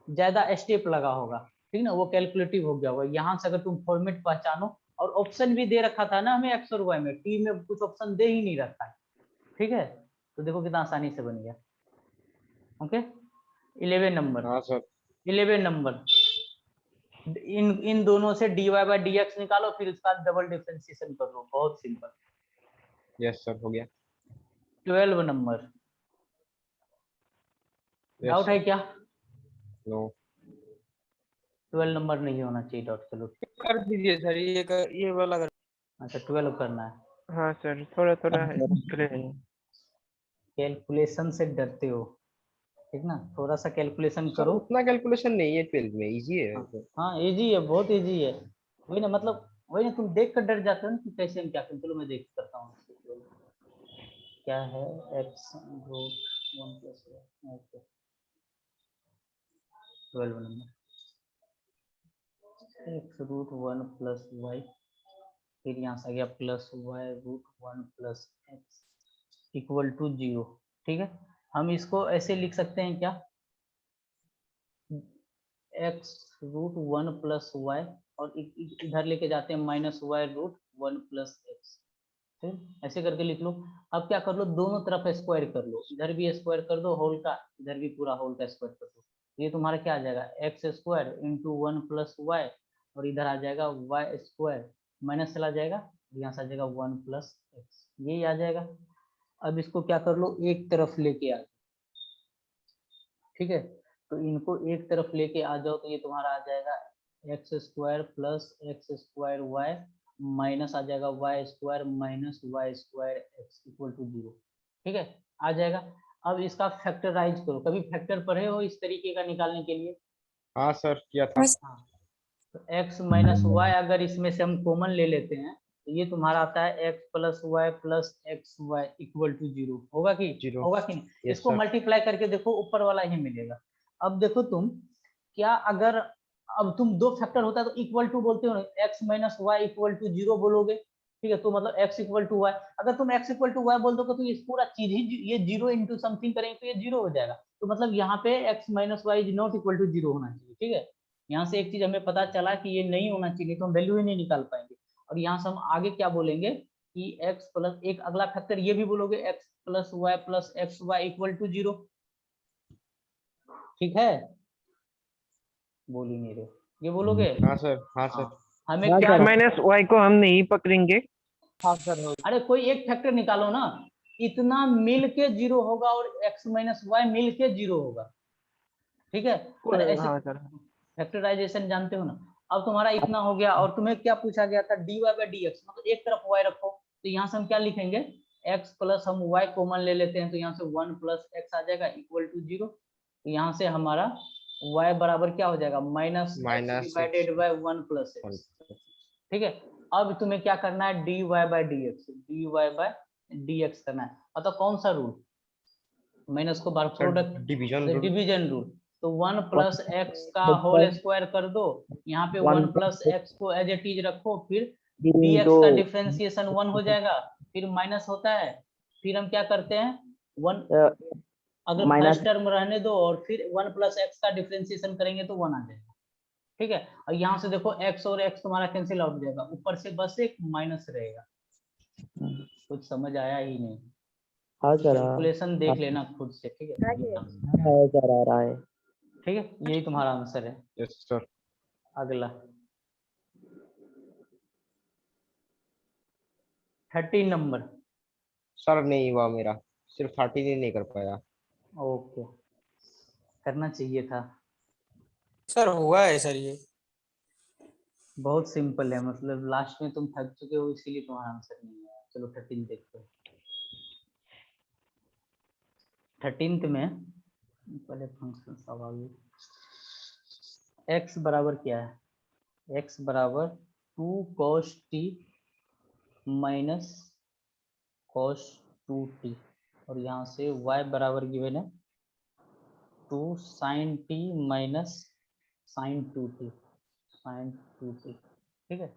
ज्यादा स्टेप लगा होगा, ठीक ना, वो कैलकुलेटिव हो गया होगा। यहाँ से अगर तुम फॉर्मेट पहचानो, और ऑप्शन भी दे रखा था ना हमें एक्स और वाई में, टी में कुछ ऑप्शन दे ही नहीं रखा है। ठीक है, तो देखो कितना आसानी से बन गया। ओके, 11 नंबर, हाँ सर। 11 नंबर, इन दोनों से dy बाय dx निकालो, फिर उसका डबल डिफरेंशिएशन कर लो, बहुत सिंपल। यस सर, हो गया। 12 नंबर, डाउट है क्या? नो। 12 नंबर नहीं होना चाहिए डाउट, चलो। कर दीजिए सर, ये वाला कर। अच्छा 12 करना है, हाँ सर, थोड़ा थोड़ा कैलकुलेशन से डरते हो, ठीक ना, थोड़ा सा कैलकुलेशन सर करो। उतना कैलकुलेशन नहीं है 12 में, इजी है। हाँ इजी है, बहुत इजी है, वही ना, मतलब वही ना, तुम देख कर डर जाते हो ना कि कैसे हम क्या करें। चलो मैं देख करता हूँ क्या है, x root 1 plus 12 number, x root 1 plus y, फिर यहाँ से आ गया plus y root 1 plus x equal to 0। ठीक है, हम इसको ऐसे लिख सकते हैं क्या, x रूट 1 प्लस वाई, और इधर लेके जाते हैं minus y root 1 plus x, ठीक, ऐसे करके लिख लो। अब क्या कर लो, दोनों तरफ स्क्वायर कर लो, इधर भी स्क्वायर कर दो होल का, इधर भी पूरा होल का स्क्वायर कर दो, ये तुम्हारा क्या आ जाएगा, x square into 1 plus y, और इधर आ जाएगा वाई स्क्वायर, माइनस चला जाएगा, यहाँ से आ जाएगा 1 प्लस एक्स, यही आ जाएगा। अब इसको क्या कर लो, एक तरफ लेके आ, ठीक है, तो इनको एक तरफ लेके आ जाओ, तो ये तुम्हारा आ जाएगा x square plus X square Y, minus आ जाएगा Y square minus Y square X equal to 0। ठीक है, आ जाएगा। अब इसका फैक्टराइज करो, कभी फैक्टर पढ़े हो इस तरीके का निकालने के लिए? हाँ सर, किया था। हाँ, तो x माइनस वाई अगर इसमें से हम कॉमन ले लेते हैं, तो ये तुम्हारा आता है x plus y plus x y equal to 0, होगा कि 0 होगा कि नहीं? Yes, इसको sir. मल्टीप्लाई करके देखो, ऊपर वाला ही मिलेगा। अब देखो तुम क्या अगर अब तुम दो फैक्टर होता है तो इक्वल टू बोलते हो ना, x minus y equal to 0 बोलोगे, ठीक है, तो मतलब x इक्वल टू वाई, अगर तुम x इक्वल टू वाई बोल दोगे तो ये पूरा चीज ही ये 0 इंटू समथिंग करेंगे तो ये 0 हो जाएगा, तो मतलब यहाँ पे x minus y is not equal to 0 होना चाहिए, ठीक है। यहाँ से एक चीज हमें पता चला कि ये नहीं होना चाहिए, तो हम वैल्यू ही नहीं निकाल पाएंगे। और यहाँ से हम आगे क्या बोलेंगे कि x प्लस एक अगला फैक्टर ये भी बोलोगे x plus y plus x y equal to 0, ठीक है, बोल ही नहीं रहे, ये बोलोगे। हाँ सर, हाँ सर। हमें हाँ क्या सर। माइनस वाई को हम नहीं पकड़ेंगे। हाँ सर हो अरे कोई एक फैक्टर निकालो ना, इतना मिल के 0 होगा और x माइनस वाई मिल के 0 होगा, ठीक है सर, ऐसे हाँ सर। फैक्टराइजेशन जानते हो ना। अब तुम्हारा इतना हो गया और तुम्हें क्या पूछा गया था, dy बाई डी एक्स, मतलब एक तरफ y रखो, तो यहाँ से हम क्या लिखेंगे, x प्लस हम y कॉमन ले लेते हैं, तो यहाँ से 1 प्लस एक्स आ जाएगा इक्वल टू 0, तो यहाँ से हमारा y बराबर क्या हो जाएगा, minus Minus divided by 1 plus x, ठीक है। अब तुम्हें क्या करना है, dy बाई डी एक्स करना है, अतः कौन सा रूल, माइनस को बार product division rule. Division rule, तो 1 प्लस एक्स का होल स्क्वायर कर दो, यहाँ पे 1 प्लस एक्स को एज इट इज रखो, फिर dx का डिफरेंशिएशन 1 हो जाएगा, फिर माइनस होता है, फिर हम क्या करते हैं 1 अगर फर्स्ट टर्म रहने दो और फिर 1 प्लस एक्स का डिफरेंशिएशन करेंगे तो 1 आ जाएगा, ठीक है। और यहाँ से देखो x और x तुम्हारा कैंसिल आउट हो जाएगा, ऊपर से बस एक माइनस रहेगा, कुछ समझ आया ही नहीं, हाँ सर। कैलकुलेशन देख लेना खुद से, ठीक है, हाँ सर, आ रहा है। ठीक है, यही तुम्हारा आंसर है। Yes sir. अगला 13 नंबर। सर नहीं हुआ मेरा, सिर्फ 13 ही नहीं कर पाया। ओके, करना चाहिए था, सर हुआ है सर ये। बहुत सिंपल है, मतलब लास्ट में तुम थक चुके हो इसीलिए तुम्हारा आंसर नहीं आया। चलो 13 देखते हैं। 13th में पहले फंक्शन स्वाभाविक x बराबर क्या है, x बराबर 2 cos t minus cos 2t, और यहाँ से y बराबर गिवन है 2 sin t minus sin 2t, ठीक है।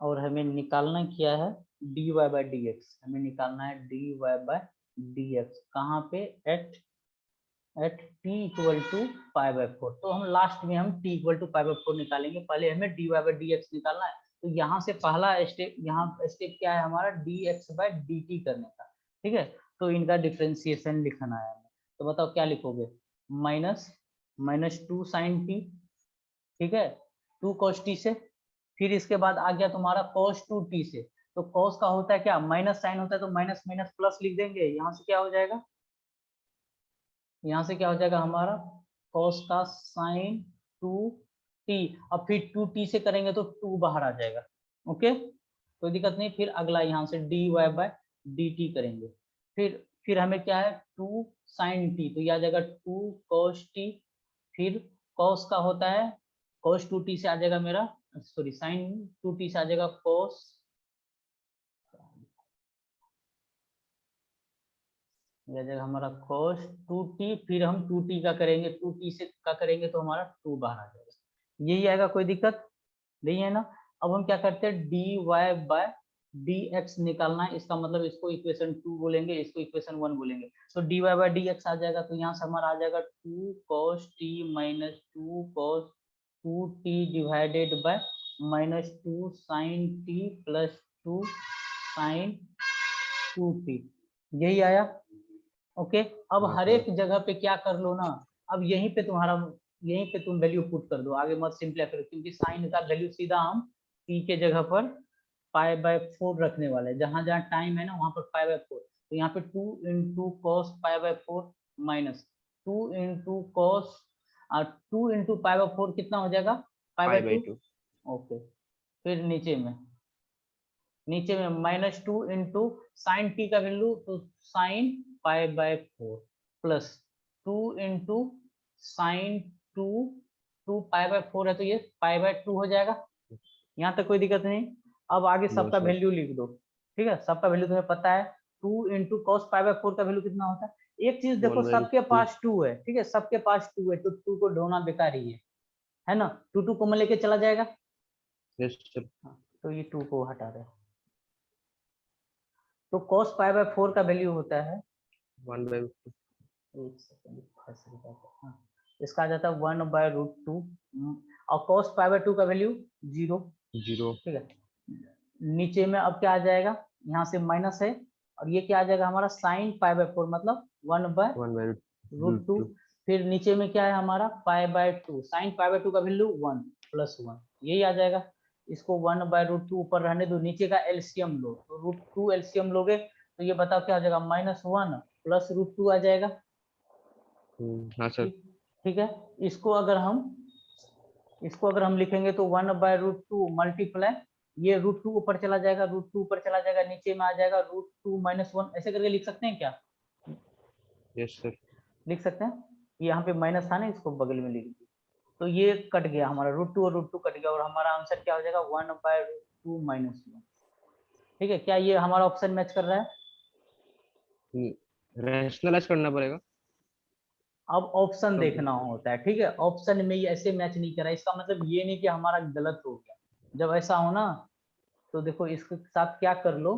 और हमें निकालना क्या है, dy बाई डी एक्स, हमें निकालना है dy बाई डी एक्स, कहाँ पे, at t equal to pi by 4, तो हम लास्ट में हम t equal to pi by 4 निकालेंगे, पहले हमें dy बाई डी एक्स निकालना है। तो यहाँ से पहला स्टेप, यहाँ स्टेप क्या है हमारा, dx बाई dt करने का, ठीक है। तो इनका डिफरेंशिएशन लिखना है, तो बताओ क्या लिखोगे, माइनस 2 sin t, ठीक है, 2 cos t से, फिर इसके बाद आ गया तुम्हारा cos 2t से, तो cos का होता है क्या, माइनस साइन होता है, तो माइनस माइनस प्लस लिख देंगे, यहाँ से क्या हो जाएगा, यहाँ से क्या हो जाएगा हमारा cos का sin 2t, और फिर 2t से करेंगे तो 2 बाहर आ जाएगा, ओके, कोई दिक्कत नहीं। फिर अगला यहाँ से dy बाई dt करेंगे, फिर हमें क्या है 2 sin t, तो यह आ जाएगा 2 cos t, फिर cos का होता है cos 2t से आ जाएगा मेरा, सॉरी sin 2t से आ जाएगा cos, यह जगह हमारा cos 2t, फिर हम 2t का करेंगे, 2t से का करेंगे तो हमारा 2 बाहर आ जाएगा, यही आएगा, कोई दिक्कत नहीं है ना। अब हम क्या करते हैं, dy बाय dx निकालना है, इसका मतलब इसको इक्वेशन 2 बोलेंगे, इसको इक्वेशन 1 बोलेंगे, तो dy बाय dx आ जाएगा, तो यहाँ से हमारा आ जाएगा 2 cos t minus 2 cos 2t divided bye minus 2 sin t plus 2 sin 2t, यही आया, ओके। अब हर एक जगह पे क्या कर लो ना, अब यहीं पे तुम वैल्यू पुट कर दो, आगे मत सिंप्लीफाई करो, क्योंकि साइन का वैल्यू सीधा हम t के जगह पर पाई बाय 4 रखने वाले हैं, जहां जहां टाइम है ना वहां पर पाई बाय 4, तो यहाँ पे 2 into cos pi by 4 minus 2 into cos 2 into pi by 4 कितना हो जाएगा, पाई बाय 2, ओके। फिर नीचे में माइनस 2 इंटू साइन टी का वैल्यू, तो sine pi by 4 plus 2 into sine 2 pi by 4 है, तो ये पाई बाय 2 हो जाएगा, यहाँ तक कोई दिक्कत नहीं। अब आगे सबका वैल्यू लिख दो, ठीक है, सबका वैल्यू तुम्हें पता है, 2 इंटू कॉस पाई बाय 4 का वैल्यू कितना होता है, एक चीज देखो, सबके पास 2 है, ठीक है, सबके पास 2 है, तो 2 को ढोना बेकार ही है, है ना, 2 कॉमन लेके चला जाएगा, यस सर। तो ये 2 को हटा दे। तो cos π/4 का वैल्यू होता है 1/2। एक सेकंड, हाँ, इसका आ जाता है 1/√2 और cos π/2 का वैल्यू 0। 0। ठीक है, नीचे में अब क्या आ जाएगा, यहाँ से माइनस है और ये क्या आ जाएगा हमारा sin π/4 मतलब 1/√2। फिर नीचे में क्या है हमारा π/2, sin π/2 का वैल्यू 1 + 1, यही आ जाएगा। इसको 1/√2 ऊपर रहने दो, नीचे का एलसीएम लो, तो √2 एलसीएम लोगे तो ये बताओ क्या आ जाएगा, -1 + √2 आ जाएगा। हाँ सर। ठीक है, इसको अगर हम लिखेंगे तो 1/√2 मल्टीप्लाई, ये √2 ऊपर चला जाएगा, √2 ऊपर चला जाएगा, नीचे में आ जाएगा √2 - 1, ऐसे करके लिख सकते हैं क्या? Yes sir. लिख सकते हैं। यहाँ पे माइनस था ना, इसको बगल में लिख दीजिए, तो ये कट गया हमारा, √2 और √2 कट गया और हमारा आंसर क्या हो जाएगा 1/√2 - 1। ठीक है, क्या ये हमारा ऑप्शन मैच कर रहा है? रैशनलाइज करना पड़ेगा। अब ऑप्शन देखना होता है, ठीक है, ऑप्शन में ये ऐसे मैच नहीं करा, इसका मतलब ये नहीं कि हमारा गलत हो गया। जब ऐसा हो ना तो देखो इसके साथ क्या कर लो,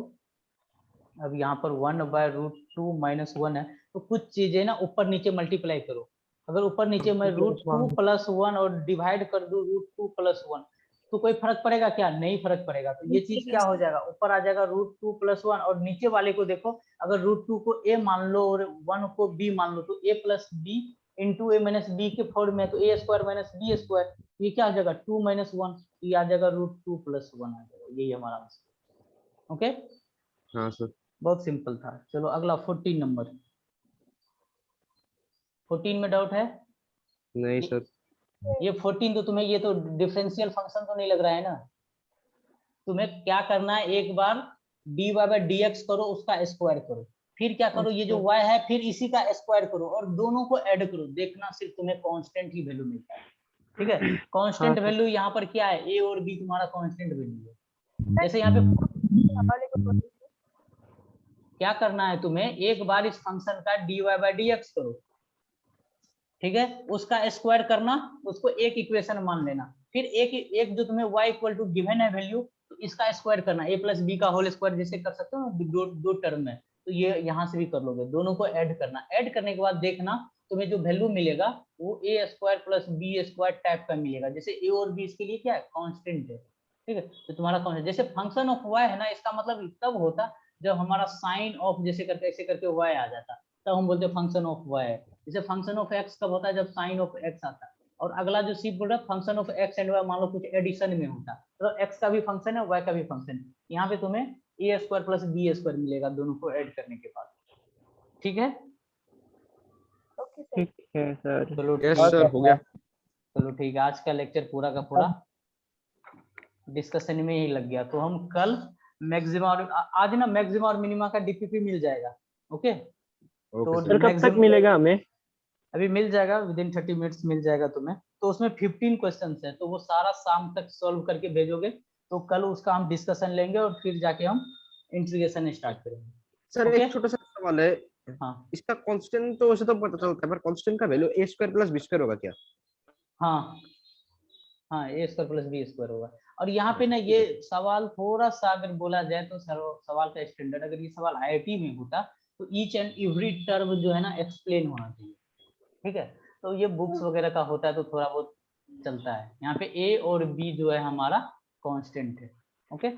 अब यहाँ पर 1/√2 - 1 है, तो कुछ चीजें ना ऊपर नीचे मल्टीप्लाई करो। अगर ऊपर नीचे मैं √2 + 1 और डिवाइड कर दूं √2 + 1 तो कोई फर्क पड़ेगा क्या? नहीं फर्क पड़ेगा। तो ये चीज क्या हो जाएगा, ऊपर आ जाएगा √2 + 1 और नीचे वाले को देखो, अगर √2 को a मान लो और 1 को b मान लो तो a + b × a - b के फॉर्म में, तो a² - b², ये क्या आ जाएगा 2 - 1, ये आ जाएगा √2 + 1 आ जाएगा, यही हमारा आंसर। ओके, हाँ सर। बहुत सिंपल था। चलो अगला 14 नंबर। 14 में डाउट है? नहीं सर। ये 14 तो तुम्हें, ये तो डिफरेंशियल फंक्शन तो नहीं लग रहा है ना? तुम्हें क्या करना है, एक बार dy/dx करो, उसका स्क्वायर करो, फिर क्या करो, ये जो y है फिर इसी का स्क्वायर करो और दोनों को ऐड करो, देखना सिर्फ तुम्हें कांस्टेंट ही वैल्यू मिलता है। ठीक है, कांस्टेंट वैल्यू यहाँ पर क्या है, a और b तुम्हारा कांस्टेंट वैल्यू है। जैसे यहाँ पे क्या करना है तुम्हें, एक बार इस फंक्शन का dy/dx करो, ठीक है, उसका स्क्वायर करना, उसको एक इक्वेशन मान लेना, फिर एक जो तुम्हें y = गिवन है वैल्यू, तो इसका स्क्वायर करना, a + b का होल स्क्वायर जैसे कर सकते हो दो टर्म में, तो ये यहाँ से भी कर लोगे, दोनों को ऐड करना। ऐड करने के बाद देखना तुम्हें जो वैल्यू मिलेगा वो a² + b² टाइप का मिलेगा। जैसे a और b इसके लिए क्या है, कांस्टेंट है। ठीक है, तो तुम्हारा कांस्टेंट, जैसे फंक्शन ऑफ y है ना, इसका मतलब तब होता जब हमारा साइन ऑफ जैसे करके ऐसे करके y आ जाता, तब हम बोलते फंक्शन ऑफ y है। जैसे फंक्शन ऑफ x कब होता है, जब साइन ऑफ x आता है। और अगला जो सी बोल रहा है function of x and y, मान लो कुछ एडिशन में होता तो x का भी फंक्शन है, y का भी फंक्शन है, यहाँ पे तुम्हें a² + b² मिलेगा दोनों को ऐड करने के बाद। ठीक है, ठीक है सर। चलो यस ठीक सर, है, हो गया। चलो ठीक है, आज का लेक्चर पूरा का पूरा डिस्कशन में ही लग गया। तो हम कल मैक्सिमा और आज ना मैक्सिमा और मिनिमा का डीपीपी मिल जाएगा। ओके, तो सर कब तक मिलेगा हमें? अभी मिल जाएगा, विदिन 30 मिनट्स मिल जाएगा तुम्हें। तो उसमें 15 क्वेश्चंस है, तो वो सारा शाम तक सॉल्व करके भेजोगे, तो कल उसका हम डिस्कशन लेंगे और फिर जाके हम इंटीग्रेशन स्टार्ट करेंगे। Sir Okay? एक छोटा सा सवाल है, हाँ इसका कांस्टेंट तो वैसे तो पता चलता है, पर कांस्टेंट का वैल्यू a² + b² होगा क्या? हाँ हाँ, a² + b² होगा। और यहाँ पे ना ये सवाल थोड़ा सा अगर बोला जाए तो सवाल का स्टैंडर्ड, अगर ये सवाल IIT में होता तो ईच एंड एवरी टर्म जो है ना एक्सप्लेन होना चाहिए। ठीक है, तो ये बुक्स वगैरह का होता है तो थोड़ा बहुत चलता है। यहाँ पे a और b जो है हमारा कांस्टेंट है। ओके,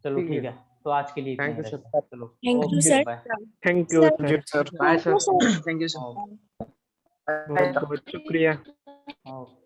चलो ठीक है, तो आज के लिए इतना थैंक ही यू रखते हैं। चलो Thank you, okay, sir. Bye. Thank you Sir, sir. Sir bye sir. Thank you sir. Okay. बहुत बहुत शुक्रिया। ओके।